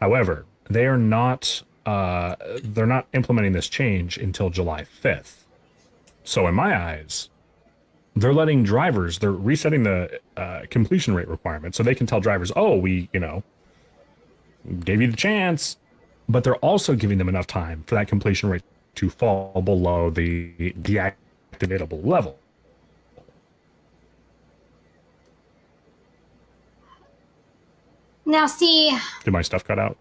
However, they are not they're not implementing this change until July 5th. So in my eyes, they're letting drivers, they're resetting the completion rate requirement so they can tell drivers, oh, we, gave you the chance, but they're also giving them enough time for that completion rate to fall below the deactivatable level. Now, see, Did my stuff cut out?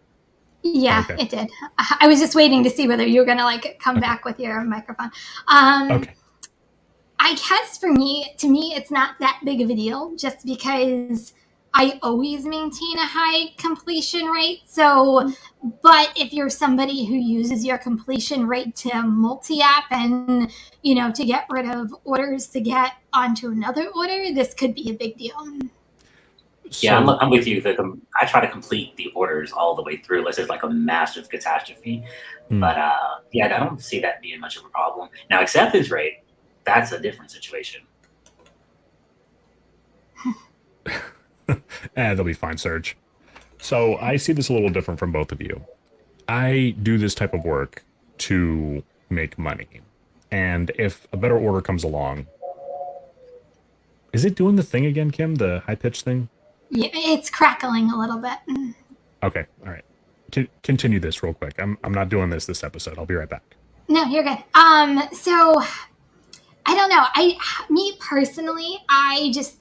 yeah, Okay. it did. I was just waiting to see whether you were going to like come back with your microphone. Okay. I guess to me, it's not that big of a deal just because I always maintain a high completion rate. So, but if you're somebody who uses your completion rate to multi-app and, to get rid of orders to get onto another order, this could be a big deal. Yeah, So I'm with you. I try to complete the orders all the way through, unless it's like a massive catastrophe. But yeah, I don't see that being much of a problem. Now, acceptance rate, that's a different situation. they'll be fine, Serge. So I see this a little different from both of you. I do this type of work to make money. And if a better order comes along, is it doing the thing again, Kim? The high pitch thing? Yeah, it's crackling a little bit. Okay, all right. Continue this real quick. I'm not doing this episode. I'll be right back. No, you're good. So I don't know. Me personally, I just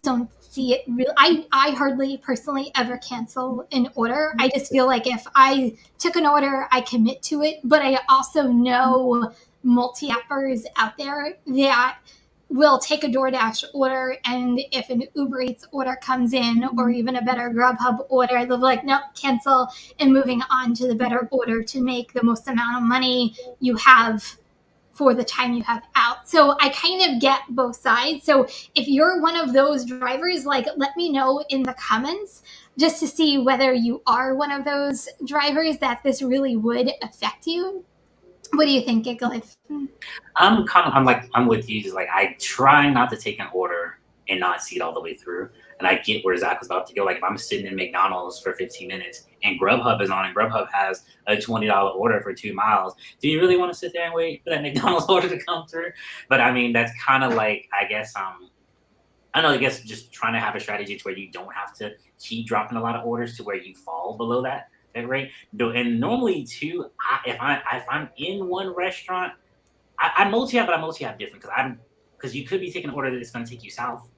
don't see it real. I hardly personally ever cancel an order. I just feel like if I took an order, I commit to it. But I also know multi-appers out there that will take a DoorDash order, and if an Uber Eats order comes in, or even a better Grubhub order, they'll be like, nope, cancel, and moving on to the better order to make the most amount of money you have for the time you have out. So I kind of get both sides. So if you're one of those drivers, like, let me know in the comments just to see whether you are one of those drivers that this really would affect you. What do you think, Giggles? I'm with you. Just like, I try not to take an order and not see it all the way through. And I get where Zach was about to go. Like, if I'm sitting in McDonald's for 15 minutes and Grubhub is on, and Grubhub has a $20 order for 2 miles, do you really want to sit there and wait for that McDonald's order to come through? But I mean, that's kind of like, I guess, I don't know, I guess just trying to have a strategy to where you don't have to keep dropping a lot of orders to where you fall below that rate. And normally too, if I'm in one restaurant, I multi-app, but I multi-app different because you could be taking an order that's going to take you south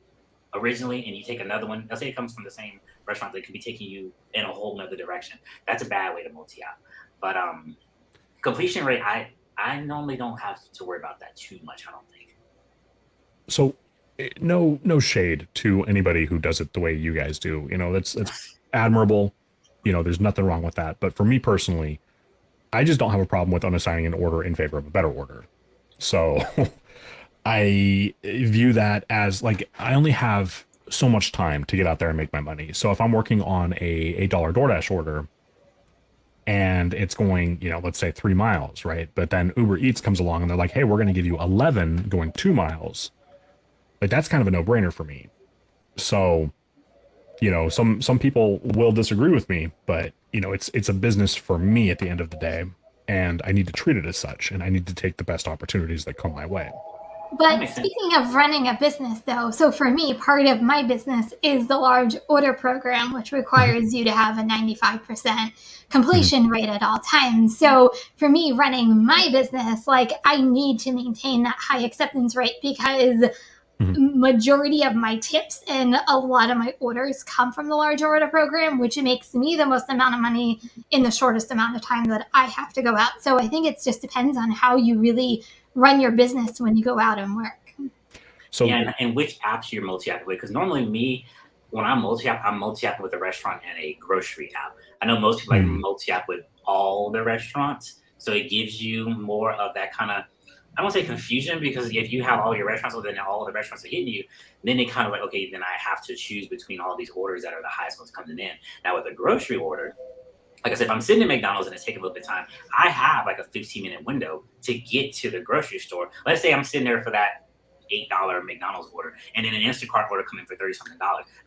originally, and you take another one. Let's say it comes from the same restaurant that could be taking you in a whole nother direction. That's a bad way to multi-app. But completion rate, I normally don't have to worry about that too much, I don't think. So no shade to anybody who does it the way you guys do. That's admirable. There's nothing wrong with that. But for me personally, I just don't have a problem with unassigning an order in favor of a better order. So I view that as like, I only have so much time to get out there and make my money. So if I'm working on a $8 DoorDash order and it's going, let's say 3 miles, right? But then Uber Eats comes along and they're like, hey, we're going to give you 11 going 2 miles. Like, that's kind of a no-brainer for me. So, some people will disagree with me, but it's a business for me at the end of the day, and I need to treat it as such, and I need to take the best opportunities that come my way. But speaking of running a business, though, so for me, part of my business is the large order program, which requires you to have a 95% completion rate at all times. So for me, running my business, like, I need to maintain that high acceptance rate because majority of my tips and a lot of my orders come from the large order program, which makes me the most amount of money in the shortest amount of time that I have to go out. So I think it just depends on how you really run your business when you go out and work. So yeah, and which apps you're multi-apping with? Because normally when I'm multi-apping with a restaurant and a grocery app. I know most people like multi-app with all the restaurants, so it gives you more of that kind of, I don't say confusion, because if you have all your restaurants, well, then all the restaurants are hitting you, then it kind of like, okay, then I have to choose between all these orders that are the highest ones coming in. Now with a grocery order, like I said, if I'm sitting in McDonald's and it's taking a little bit of time, I have like a 15-minute window to get to the grocery store. Let's say I'm sitting there for that $8 McDonald's order, and then an Instacart order coming for $30-something.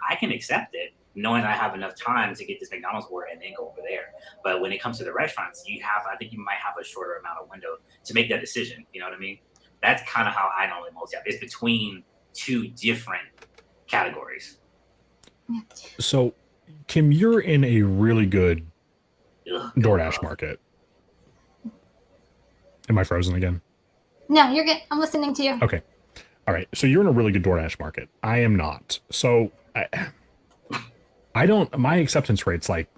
I can accept it, knowing I have enough time to get this McDonald's order and then go over there. But when it comes to the restaurants, I think you might have a shorter amount of window to make that decision. You know what I mean? That's kind of how I normally multi-app. It's between 2 different categories. So, Kim, you're in a really good DoorDash market. Am I frozen again? No, you're good. I'm listening to you. Okay. All right. So you're in a really good DoorDash market. I am not. So I don't, my acceptance rate's like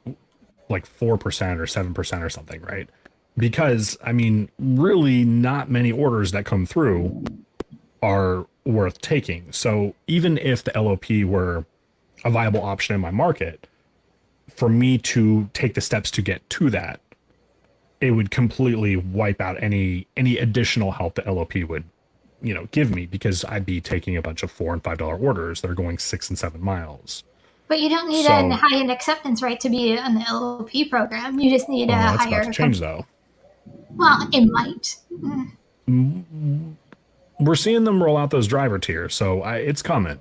4% or 7% or something, right? Because I mean, really not many orders that come through are worth taking. So even if the LOP were a viable option in my market, for me to take the steps to get to that, it would completely wipe out any additional help the LOP would, give me, because I'd be taking a bunch of $4 and $5 orders that are going 6 and 7 miles. But you don't need a high acceptance rate to be on the LOP program. You just need a that's higher. about to change though. Well, it might. We're seeing them roll out those driver tiers, so it's coming.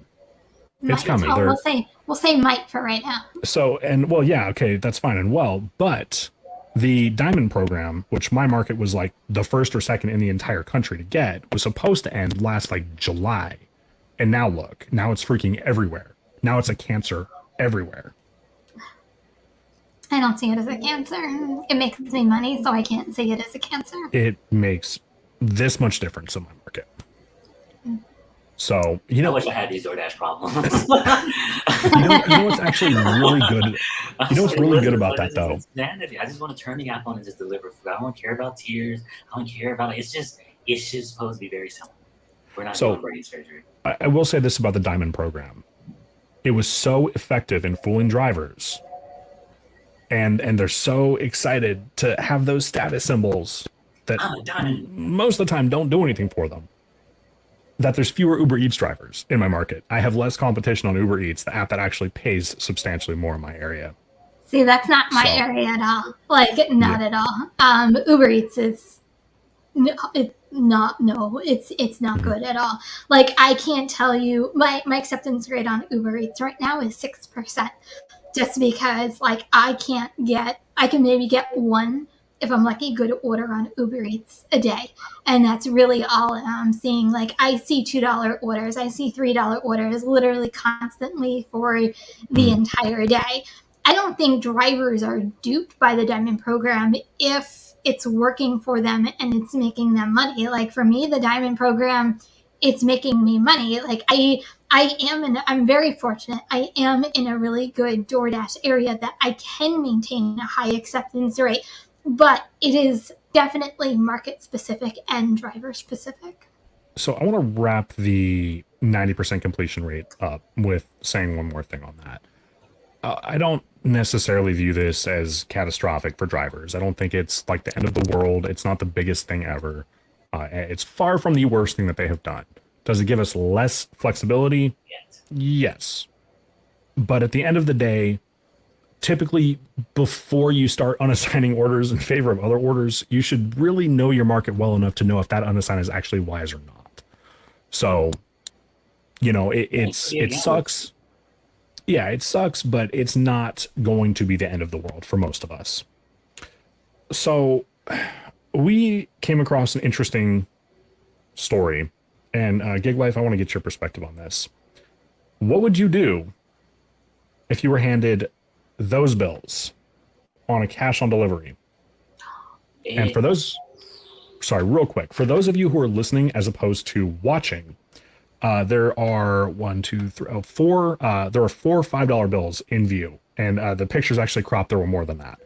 It's coming. Well, we'll say might for right now. So, and well, yeah, okay, that's fine and well, but the Diamond program, which my market was like the first or second in the entire country to get, was supposed to end last like July. And now look, now it's freaking everywhere. Now it's a cancer everywhere. I don't see it as a cancer. It makes me money, so I can't see it as a cancer. It makes this much difference in my market. So, I wish I had these DoorDash problems. you know what's actually really good? You know what's really good about that, though? I just want to turn the app on and just deliver food. I don't care about tiers. I don't care about it. It's just supposed to be very simple. We're not doing brain surgery. I will say this about the Diamond program. It was so effective in fooling drivers. And they're so excited to have those status symbols that most of the time don't do anything for them, that there's fewer Uber Eats drivers in my market. I have less competition on Uber Eats, the app that actually pays substantially more in my area. See, that's not my area at all. Like, not at all. Uber Eats is it's not good at all. Like, I can't tell you, my acceptance rate on Uber Eats right now is 6%. Just because, like, I can maybe get one, if I'm lucky, good order on Uber Eats a day. And that's really all I'm seeing. Like, I see $2 orders. I see $3 orders literally constantly for the entire day. I don't think drivers are duped by the Diamond program if it's working for them and it's making them money. Like, for me, the Diamond program, it's making me money. Like, I'm very fortunate. I am in a really good DoorDash area that I can maintain a high acceptance rate, but it is definitely market specific and driver specific. So I want to wrap the 90% completion rate up with saying one more thing on that. I don't necessarily view this as catastrophic for drivers. I don't think it's like the end of the world. It's not the biggest thing ever. It's far from the worst thing that they have done. Does it give us less flexibility? Yes. But at the end of the day, typically before you start unassigning orders in favor of other orders, you should really know your market well enough to know if that unassigned is actually wise or not. So, it sucks. Yeah, it sucks, but it's not going to be the end of the world for most of us. So we came across an interesting story. And Gig Life, I want to get your perspective on this. What would you do if you were handed those bills on a cash on delivery? And for those, real quick, for those of you who are listening as opposed to watching, there are four $5 bills in view, and the pictures actually cropped. There were more than that,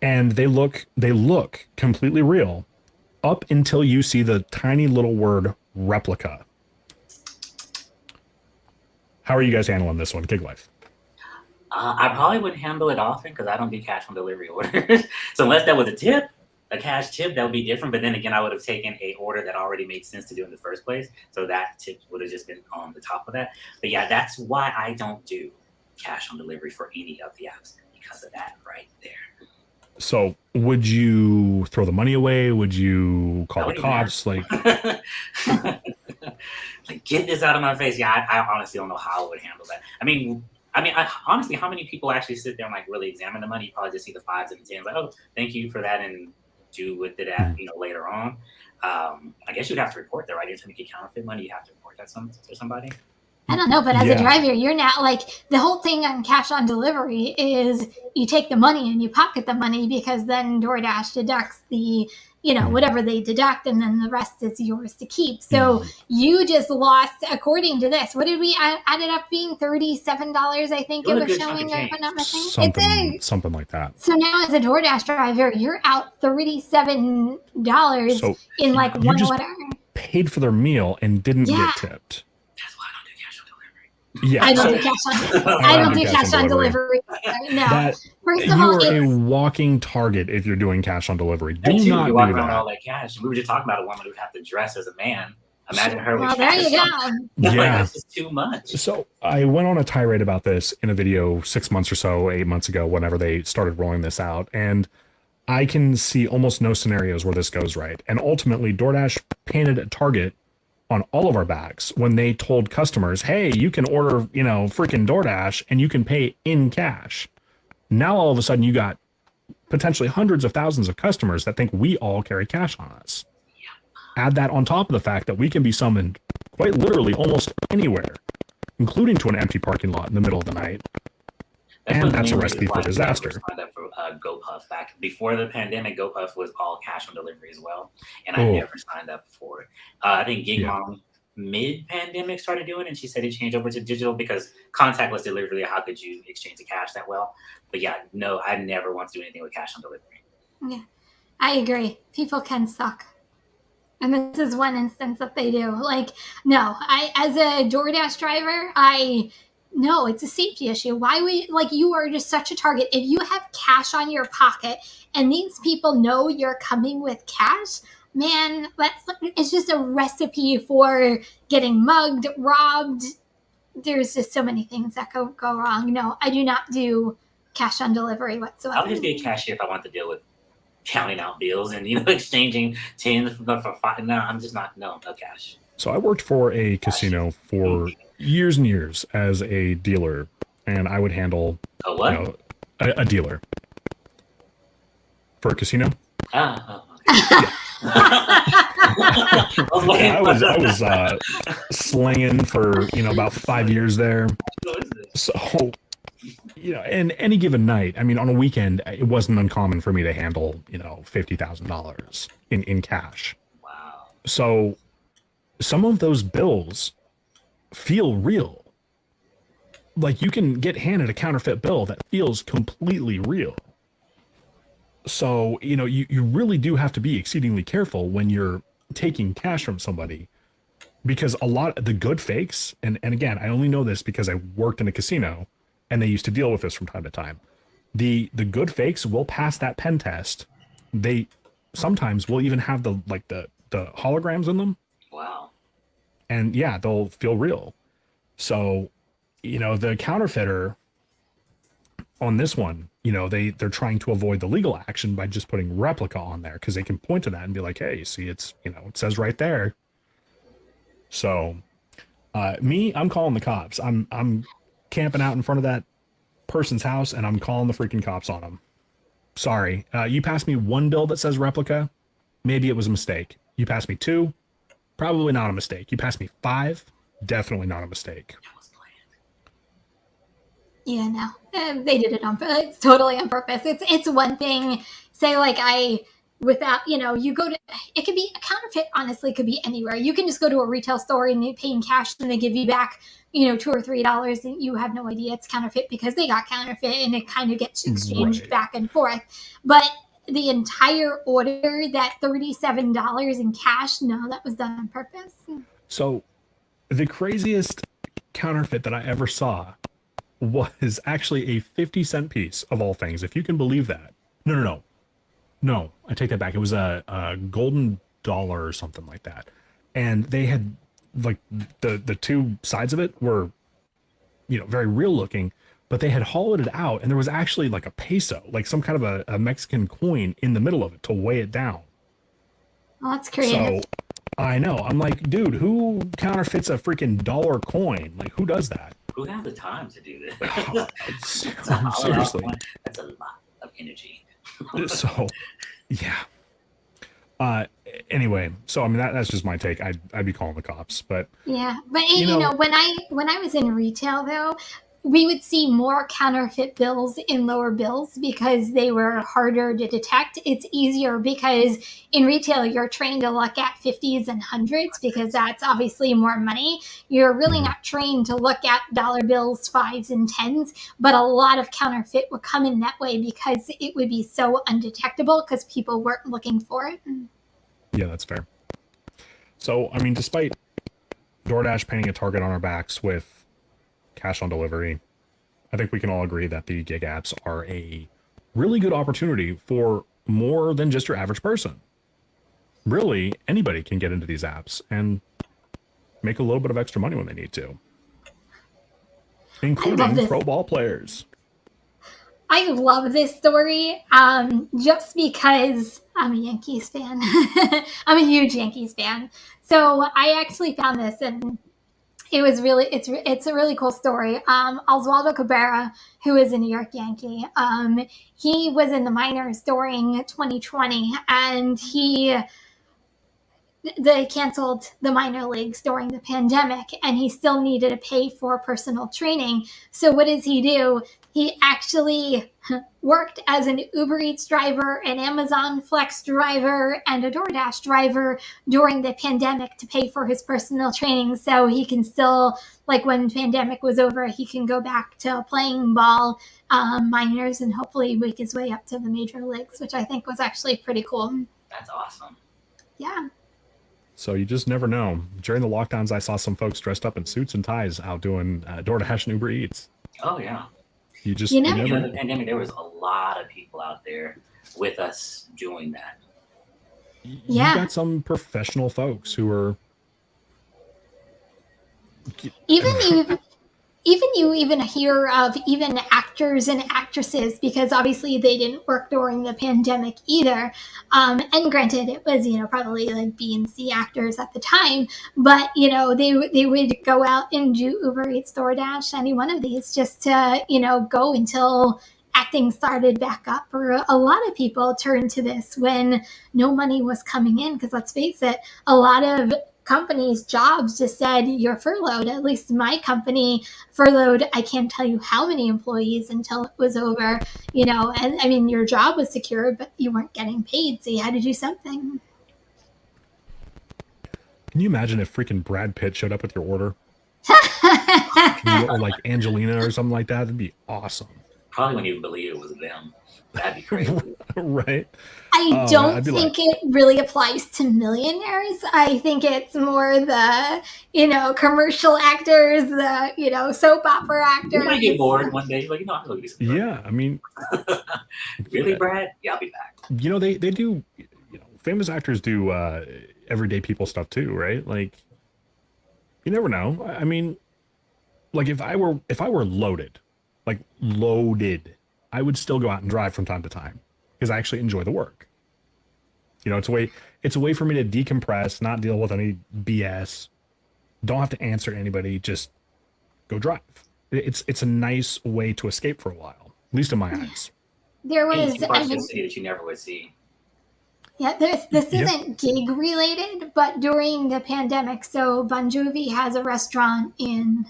and they look completely real up until you see the tiny little word replica. How are you guys handling this one, Gig Life? I probably wouldn't handle it often because I don't do cash on delivery orders. So unless that was a cash tip, that would be different. But then again, I would have taken a order that already made sense to do in the first place. So that tip would have just been on the top of that. But yeah, that's why I don't do cash on delivery for any of the apps, because of that right there. So would you throw the money away? Would you call the cops? Like, get this out of my face. Yeah, I honestly don't know how I would handle that. I mean, honestly, how many people actually sit there and like really examine the money? You probably just see the 5s and the 10s, like, oh, thank you for that, and do with it at, later on. I guess you'd have to report that, right? Anytime you get counterfeit money, you have to report that to somebody. I don't know, but as a driver, you're not like, the whole thing on cash on delivery is you take the money and you pocket the money, because then DoorDash deducts the whatever they deduct, and then the rest is yours to keep. So you just lost, according to this, what did we add it up being? $37, I think it was showing, if I'm not mistaken. Something like that. So now as a DoorDash driver, you're out $37 So in like you one just order. paid for their meal and didn't get tipped. Yeah, I don't do cash on. I don't do cash on delivery. No. First of all, you are a walking target if you're doing cash on delivery. Do not do that. All that cash. We were just talking about a woman who would have to dress as a man. Imagine her with cash. There you go. Yeah, that's just too much. So I went on a tirade about this in a video 6 months or so, 8 months ago, whenever they started rolling this out, and I can see almost no scenarios where this goes right. And ultimately, DoorDash painted a target on all of our backs when they told customers, hey, you can order, freaking DoorDash and you can pay in cash. Now, all of a sudden, you got potentially hundreds of thousands of customers that think we all carry cash on us. Add that on top of the fact that we can be summoned quite literally almost anywhere, including to an empty parking lot in the middle of the night. That's a recipe for disaster. I signed up for GoPuff back before the pandemic. GoPuff was all cash on delivery as well, and I never signed up for it. I think Gig Mom mid-pandemic started doing it, and she said it changed over to digital because contactless delivery. How could you exchange the cash that well? But no, I never want to do anything with cash on delivery. Yeah, I agree. People can suck. And this is one instance that they do. Like, no, as a DoorDash driver, no, it's a safety issue. Why would, you are just such a target. If you have cash on your pocket and these people know you're coming with cash, man, it's just a recipe for getting mugged, robbed. There's just so many things that go wrong. No, I do not do cash on delivery whatsoever. I'll just be a cashier if I want to deal with counting out bills and exchanging tins for five. No, I'm just not. No cash. So I worked for a casino for years and years as a dealer, and I would handle a dealer for a casino. Okay. I was slinging for about 5 years there. So in any given night, I mean, on a weekend, it wasn't uncommon for me to handle $50,000 in cash. Wow. So some of those bills feel real. Like, you can get handed a counterfeit bill that feels completely real. So, you really do have to be exceedingly careful when you're taking cash from somebody, because a lot of the good fakes, and again, I only know this because I worked in a casino and they used to deal with this from time to time. The good fakes will pass that pen test. They sometimes will even have the holograms in them. Wow. And they'll feel real. So, the counterfeiter on this one, they're trying to avoid the legal action by just putting replica on there, because they can point to that and be like, hey, see, it's, it says right there. So, I'm calling the cops. I'm camping out in front of that person's house and I'm calling the freaking cops on them. Sorry. You passed me one bill that says replica. Maybe it was a mistake. You passed me 2. Probably not a mistake. You passed me 5. Definitely not a mistake. Yeah, no, they did it on purpose. It's totally on purpose. It's one thing. Say without, you go to, it could be a counterfeit. Honestly, could be anywhere. You can just go to a retail store and you pay in cash and they give you back, $2 or $3, and you have no idea it's counterfeit because they got counterfeit, and it kind of gets exchanged back and forth. But the entire order, that $37 in cash, no, that was done on purpose. So the craziest counterfeit that I ever saw was actually a 50-cent piece, of all things, if you can believe that. No, I take that back. It was a golden dollar or something like that. And they had, the two sides of it were, very real looking, but they had hollowed it out, and there was actually a peso, some kind of a Mexican coin in the middle of it to weigh it down. Oh, that's creative. So I know. I'm like, dude, who counterfeits a freaking dollar coin? Who does that? Who has the time to do this? Seriously. That's a lot of energy. So, yeah. Anyway, so I mean that's just my take. I'd be calling the cops, but yeah. But when I was in retail though, we would see more counterfeit bills in lower bills because they were harder to detect. It's easier because in retail, you're trained to look at 50s and hundreds because that's obviously more money. You're really not trained to look at dollar bills, fives and tens, but a lot of counterfeit would come in that way because it would be so undetectable because people weren't looking for it. Yeah, that's fair. So, I mean, despite DoorDash painting a target on our backs with cash on delivery, I think we can all agree that the gig apps are a really good opportunity for more than just your average person. Really, anybody can get into these apps and make a little bit of extra money when they need to, including pro ball players. I love this story just because I'm a Yankees fan. I'm a huge Yankees fan. So I actually found this, and it was really, it's a really cool story. Oswaldo Cabrera, who is a New York Yankee, he was in the minors during 2020, and they canceled the minor leagues during the pandemic, and he still needed to pay for personal training. So what does he do? He actually worked as an Uber Eats driver, an Amazon Flex driver, and a DoorDash driver during the pandemic to pay for his personal training. So he can still, like when the pandemic was over, he can go back to playing ball minors and hopefully make his way up to the major leagues, which I think was actually pretty cool. That's awesome. Yeah. So you just never know. During the lockdowns, I saw some folks dressed up in suits and ties out doing DoorDash and Uber Eats. Oh, yeah. You never know. The pandemic, there was a lot of people out there with us doing that. Yeah. You got some professional folks who are... Even you hear of even actors and actresses, because obviously they didn't work during the pandemic either. And granted, it was, probably like B and C actors at the time, but, they would go out and do Uber Eats, DoorDash, any one of these just to, go until acting started back up. Or a lot of people turned to this when no money was coming in, because let's face it, a lot of companies' jobs just said you're furloughed. At least my company furloughed, I can't tell you how many employees until it was over, and I mean, your job was secure, but you weren't getting paid, so you had to do something. Can you imagine if freaking Brad Pitt showed up with your order? Or like Angelina or something like that? That'd be awesome. Probably wouldn't even believe it was them. That'd be crazy. Right? I don't think it really applies to millionaires. I think it's more the, commercial actors, the, soap opera actors. You might get bored one day. Like, I'm going to do Yeah, I mean. Really, Brad? Yeah, I'll be back. They do, famous actors do everyday people stuff too, right? Like, you never know. I mean, like if I were loaded, I would still go out and drive from time to time because I actually enjoy the work. It's a way for me to decompress, not deal with any BS. Don't have to answer to anybody. Just go drive. It's a nice way to escape for a while, at least in my eyes. There was a city that you never would see. Yeah, this isn't gig related, but during the pandemic, so Bon Jovi has a restaurant in,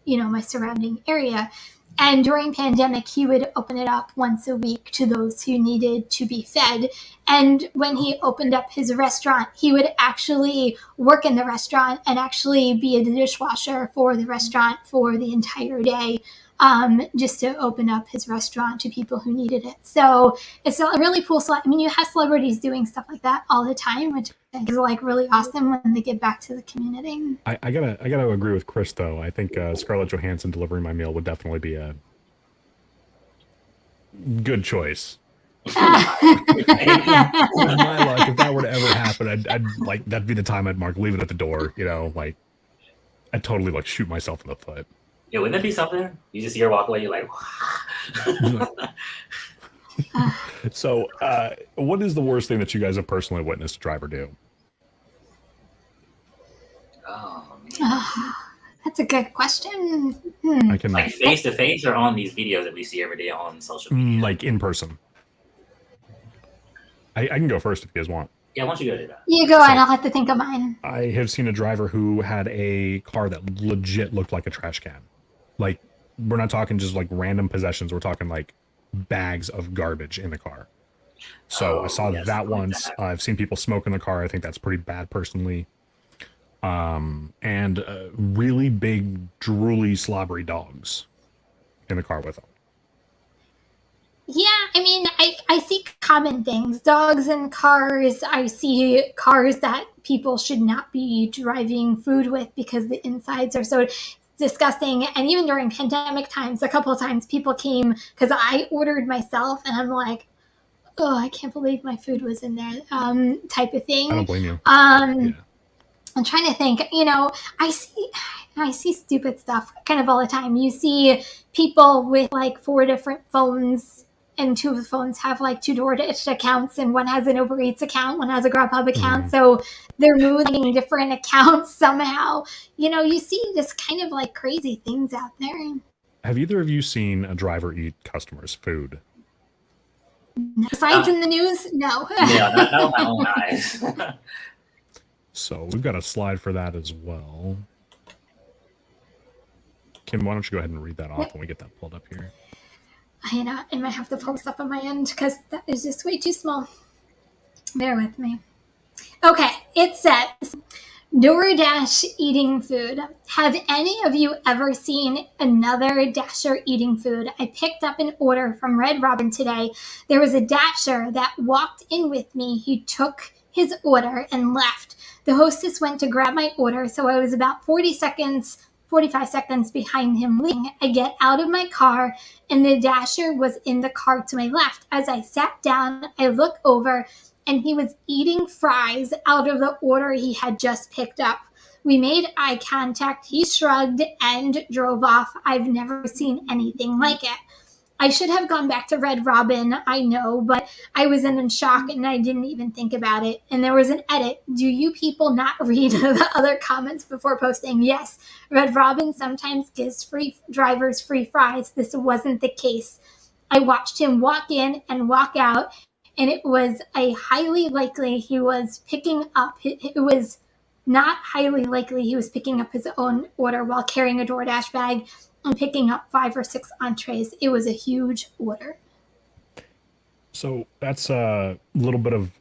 my surrounding area. And during pandemic, he would open it up once a week to those who needed to be fed. And when he opened up his restaurant, he would actually work in the restaurant and actually be a dishwasher for the restaurant for the entire day, just to open up his restaurant to people who needed it. So it's a really cool. I mean, you have celebrities doing stuff like that all the time, which I think is like really awesome when they give back to the community. I gotta agree with Chris though. I think Scarlett Johansson delivering my meal would definitely be a good choice. My luck, if that were to ever happen, I'd like that'd be the time I'd mark leave it at the door. I'd totally shoot myself in the foot. Yeah, wouldn't that be something? You just hear walk away, you're like, So, what is the worst thing that you guys have personally witnessed a driver do? Oh, man. That's a good question. I can face to face or on these videos that we see every day on social media? Like in person. I can go first if you guys want. Yeah, why don't you go to that? You go and I'll have to think of mine. I have seen a driver who had a car that legit looked like a trash can. Like we're not talking just like random possessions. We're talking like bags of garbage in the car. So I saw yes, that like once. that. I've seen people smoke in the car. I think that's pretty bad personally. And really big, drooly, slobbery dogs in the car with them. Yeah, I mean, I see common things. Dogs in cars. I see cars that people should not be driving food with because the insides are so disgusting. And even during pandemic times, a couple of times people came because I ordered myself and I'm like, oh, I can't believe my food was in there, type of I don't thing. blame you. Yeah. I'm trying to think, I see stupid stuff kind of all the time. You see people with like 4 different phones, and 2 of the phones have like 2 DoorDash accounts, and one has an Uber Eats account, one has a Grubhub account. Mhm. So they're moving different accounts somehow. You see just kind of like crazy things out there. Have either of you seen a driver eat customers' food? Besides in the news, no. Yeah, not with my own eyes. So we've got a slide for that as well. Kim, why don't you go ahead and read that off when we get that pulled up here? I might have to pull this up on my end because that is just way too small. Bear with me. Okay, it says DoorDash eating food. Have any of you ever seen another Dasher eating food? I picked up an order from Red Robin today. There was a Dasher that walked in with me. He took his order and left. The hostess went to grab my order, so I was about 45 seconds behind him leaving. I get out of my car, and the Dasher was in the car to my left. As I sat down, I look over, and he was eating fries out of the order he had just picked up. We made eye contact. He shrugged and drove off. I've never seen anything like it. I should have gone back to Red Robin, I know, but I was in shock and I didn't even think about it. And there was an edit. Do you people not read the other comments before posting? Yes, Red Robin sometimes gives free drivers free fries. This wasn't the case. I watched him walk in and walk out, and it was highly likely he was picking up. It was not highly likely he was picking up his own order while carrying a DoorDash bag and picking up 5 or 6 entrees. It was a huge order. So that's a little bit of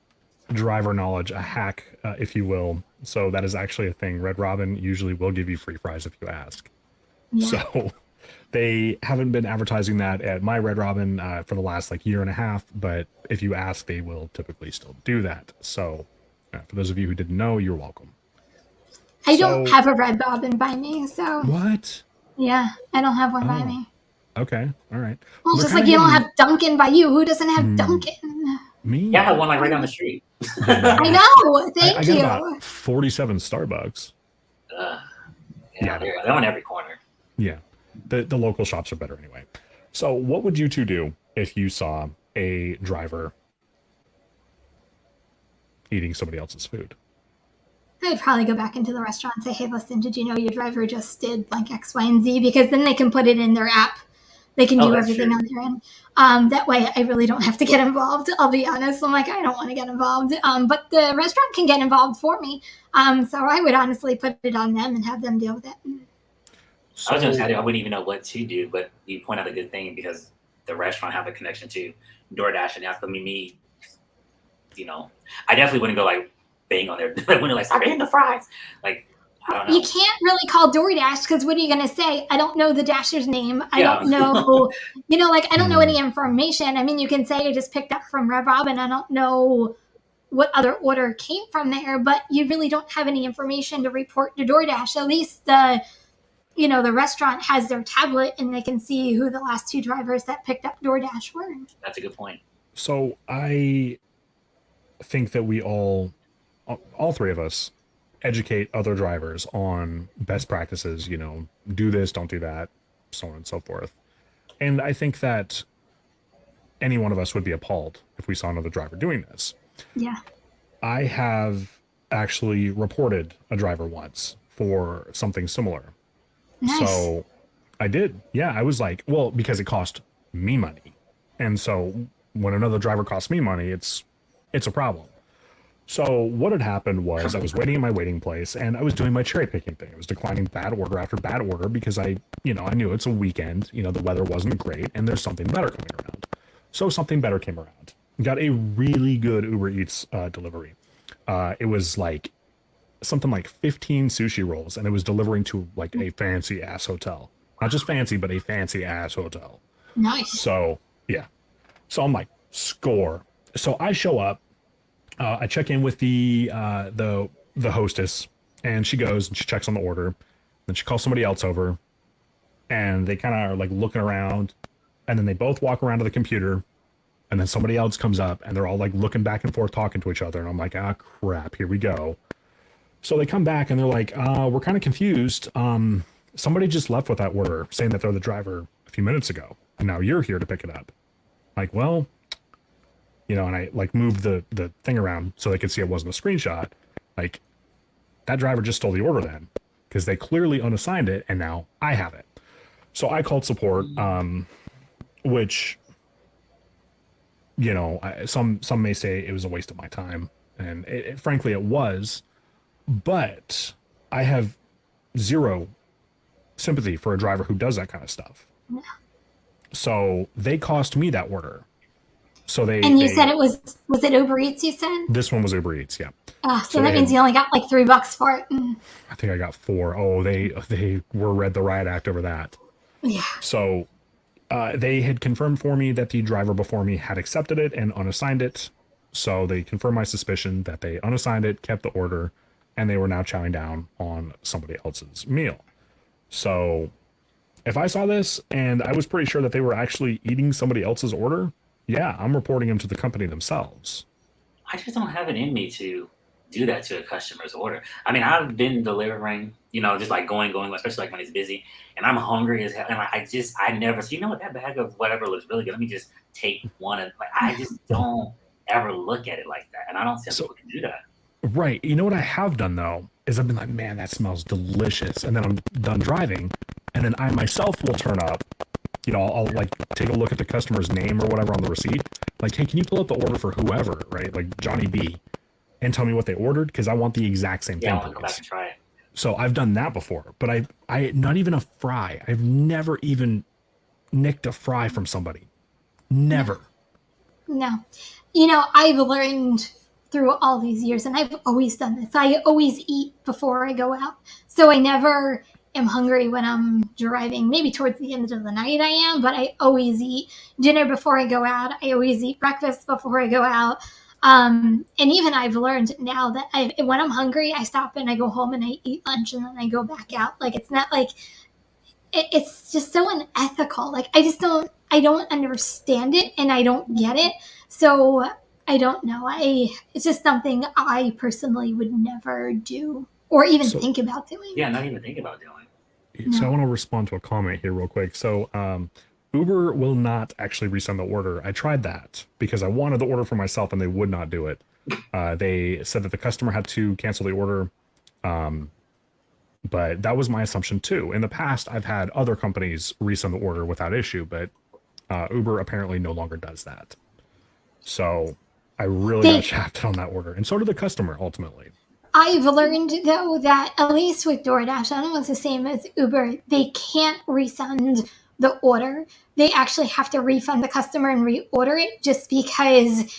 driver knowledge, a hack, if you will. So that is actually a thing. Red Robin usually will give you free fries if you ask. Yeah. So they haven't been advertising that at my Red Robin for the last like year and a half, but if you ask, they will typically still do that. So for those of you who didn't know, you're welcome. I don't have a Red Robin by me, so What? yeah, I don't have one by me. Okay, all right. Well, just like you don't have Dunkin' by you. Who doesn't have Dunkin'? Me? Yeah, I have one like right down the street. I know. Thank I you. got about 47 Starbucks. Yeah, they're on every corner. Yeah, the local shops are better anyway. So what would you two do if you saw a driver eating somebody else's food? I'd probably go back into the restaurant and say, hey, listen, did you know your driver just did blank X, Y, and Z? Because then they can put it in their app. They can do everything on their end. That way I really don't have to get involved. I'll be honest. I'm like, I don't want to get involved. But the restaurant can get involved for me. So I would honestly put it on them and have them deal with it. So, I was going to say, I wouldn't even know what to do, but you point out a good thing because the restaurant have a connection to DoorDash, and after me, I definitely wouldn't go like bang on their window like, stop eating the fries. Like, I don't know. You can't really call DoorDash because what are you going to say? I don't know the Dasher's name. I don't know, I don't know any information. I mean, you can say I just picked up from Red Robin. I don't know what other order came from there, but you really don't have any information to report to DoorDash. At least the restaurant has their tablet and they can see who the last 2 drivers that picked up DoorDash were. That's a good point. So I think that we all 3 of us, educate other drivers on best practices, do this, don't do that, so on and so forth. And I think that any one of us would be appalled if we saw another driver doing this. Yeah. I have actually reported a driver once for something similar. Nice. So I did. Yeah, I was like, well, because it cost me money. And so when another driver costs me money, it's a problem. So what had happened was I was waiting in my waiting place and I was doing my cherry picking thing. I was declining bad order after bad order because I knew it's a weekend, the weather wasn't great and there's something better coming around. So something better came around. Got a really good Uber Eats delivery. It was like something like 15 sushi rolls and it was delivering to like a fancy ass hotel. Not just fancy, but a fancy ass hotel. Nice. So yeah. So I'm like, score. So I show up. I check in with the hostess, and she goes and she checks on the order. Then she calls somebody else over, and they kind of are like looking around, and then they both walk around to the computer, and then somebody else comes up, and they're all like looking back and forth, talking to each other, and I'm like, ah, crap, here we go. So they come back and they're like, we're kind of confused. Somebody just left with that order, saying that they're the driver a few minutes ago, and now you're here to pick it up. Like, well. And I like moved the thing around so they could see it wasn't a screenshot. Like, that driver just stole the order then, because they clearly unassigned it and now I have it. So I called support, which, some may say it was a waste of my time, and frankly it was, but I have zero sympathy for a driver who does that kind of stuff. Yeah. So they cost me that order. So you said it was it Uber Eats, you said? This one was Uber Eats, yeah. So that means you only got like $3 for it. I think I got 4. Oh, they were read the riot act over that. Yeah. So they had confirmed for me that the driver before me had accepted it and unassigned it. So they confirmed my suspicion that they unassigned it, kept the order, and they were now chowing down on somebody else's meal. So if I saw this and I was pretty sure that they were actually eating somebody else's order, yeah, I'm reporting them to the company themselves. I just don't have it in me to do that to a customer's order. I mean, I've been delivering, just like going, especially like when it's busy, and I'm hungry as hell. And I never, what, that bag of whatever looks really good. Let me just take one. And I just don't ever look at it like that. And I don't see how people can do that. Right. You know what I have done though, is I've been like, man, that smells delicious. And then I'm done driving. And then I myself will turn up. I'll like take a look at the customer's name or whatever on the receipt. Like, hey, can you pull up the order for whoever, right? Like Johnny B, and tell me what they ordered, because I want the exact same thing. Yeah, I'll go back and try it. So I've done that before, but I not even a fry. I've never even nicked a fry from somebody. Never. No. I've learned through all these years, and I've always done this. I always eat before I go out. So I never am hungry when I'm driving. Maybe towards the end of the night I am, but I always eat dinner before I go out. I always eat breakfast before I go out. And even I've learned now that when I'm hungry, I stop and I go home and I eat lunch and then I go back out. Like, it's not like, it's just so unethical. Like, I don't understand it and I don't get it. So I don't know. It's just something I personally would never do or even think about doing. Yeah, not even think about doing. So I want to respond to a comment here real quick. So Uber will not actually resend the order. I tried that because I wanted the order for myself and they would not do it. They said that the customer had to cancel the order. But that was my assumption too. In the past, I've had other companies resend the order without issue, but Uber apparently no longer does that. So I really got shafted on that order. And so did the customer ultimately. I've learned, though, that at least with DoorDash, I don't know if it's the same as Uber, they can't resend the order. They actually have to refund the customer and reorder it, just because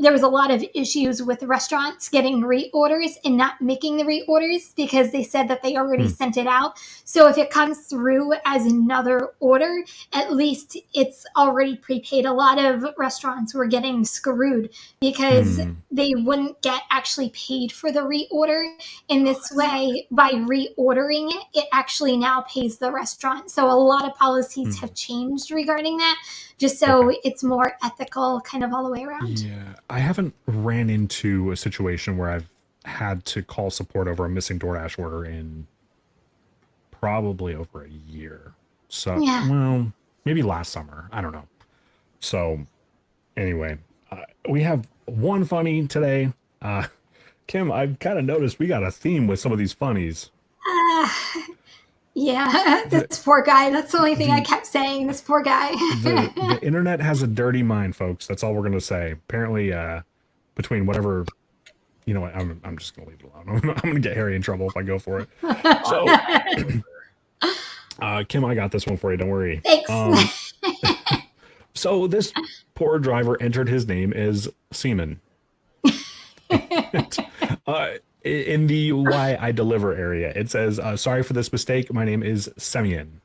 there was a lot of issues with restaurants getting reorders and not making the reorders because they said that they already sent it out. So if it comes through as another order, at least it's already prepaid. A lot of restaurants were getting screwed because they wouldn't get actually paid for the reorder. In this way, by reordering it, it actually now pays the restaurant. So a lot of policies have changed regarding that, just so it's more ethical kind of all the way around. Yeah, I haven't ran into a situation where I've had to call support over a missing DoorDash order in probably over a year. So, well, maybe last summer. I don't know. So, anyway, we have one funny today. Kim, I've kind of noticed we got a theme with some of these funnies. Yeah, this poor guy. That's the only thing I kept saying. This poor guy. The internet has a dirty mind, folks. That's all we're going to say. Apparently, between whatever You know what? I'm just gonna leave it alone. I'm gonna get Harry in trouble if I go for it. So, Kim, I got this one for you. Don't worry. Thanks. So this poor driver entered his name as Seaman. In the why I deliver area, it says, sorry for this mistake. My name is Semyon.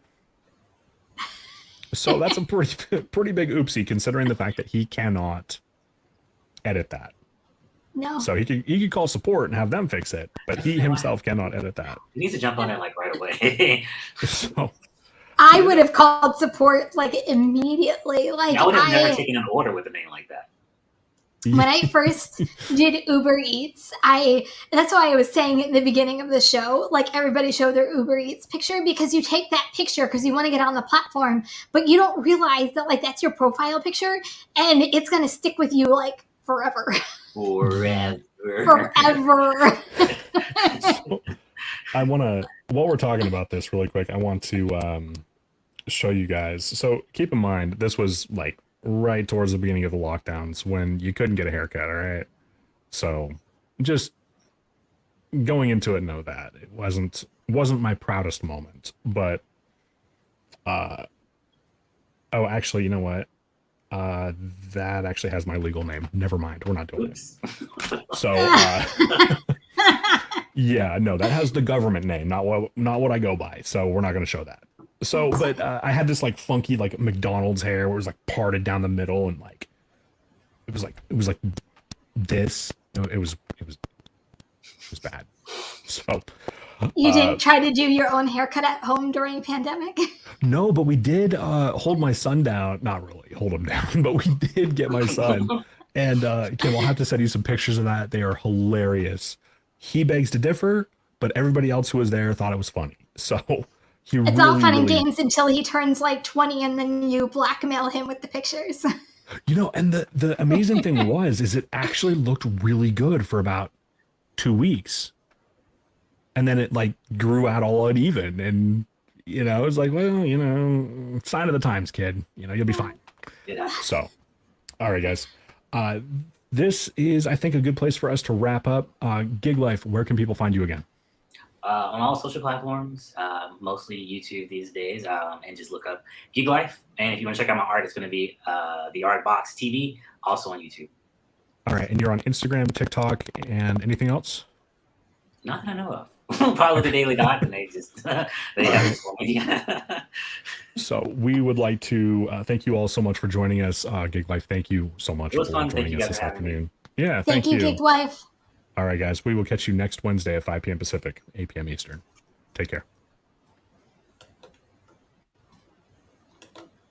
So that's a pretty big oopsie considering the fact that he cannot edit that. No. So he could call support and have them fix it, but he himself cannot edit that. He needs to jump on it like right away. So I would have called support like immediately. Like I would have never taken an order with a name like that. When I first did Uber Eats, that's why I was saying at the beginning of the show, like everybody show their Uber Eats picture, because you take that picture because you want to get on the platform, but you don't realize that like that's your profile picture and it's going to stick with you like forever. Forever. So, while we're talking about this really quick, I want to show you guys. So keep in mind, this was like right towards the beginning of the lockdowns when you couldn't get a haircut, all right? So just going into it, know that it wasn't my proudest moment, but oh, actually, you know what? That actually has my legal name. Never mind. We're not doing this. So yeah, no, that has the government name, not what I go by. So we're not going to show that. So, but I had this like funky like McDonald's hair where it was like parted down the middle and like it was like this. It was bad. So you didn't try to do your own haircut at home during pandemic? No, but we did hold my son down. Not really hold him down, but we did get my son. And Kim, I'll have to send you some pictures of that. They are hilarious. He begs to differ, but everybody else who was there thought it was funny. So it's all fun and games until he turns like 20 and then you blackmail him with the pictures. You know, and the amazing thing is it actually looked really good for about 2 weeks. And then it like grew out all uneven. And, you know, it was like, well, you know, sign of the times, kid. You know, you'll be fine. Yeah. So, all right, guys. This is, I think, a good place for us to wrap up. Gig Life, where can people find you again? On all social platforms, mostly YouTube these days, and just look up Gig Life. And if you want to check out my art, it's going to be the Art Box TV, also on YouTube. All right, and you're on Instagram, TikTok, and anything else? Not that I know of. Probably the Daily Dot, and they have this one. So we would like to thank you all so much for joining us. Gig Life, thank you so much for joining us this afternoon. Yeah, thank you. Gig Life. All right, guys, we will catch you next Wednesday at 5 p.m. Pacific, 8 p.m. Eastern. Take care.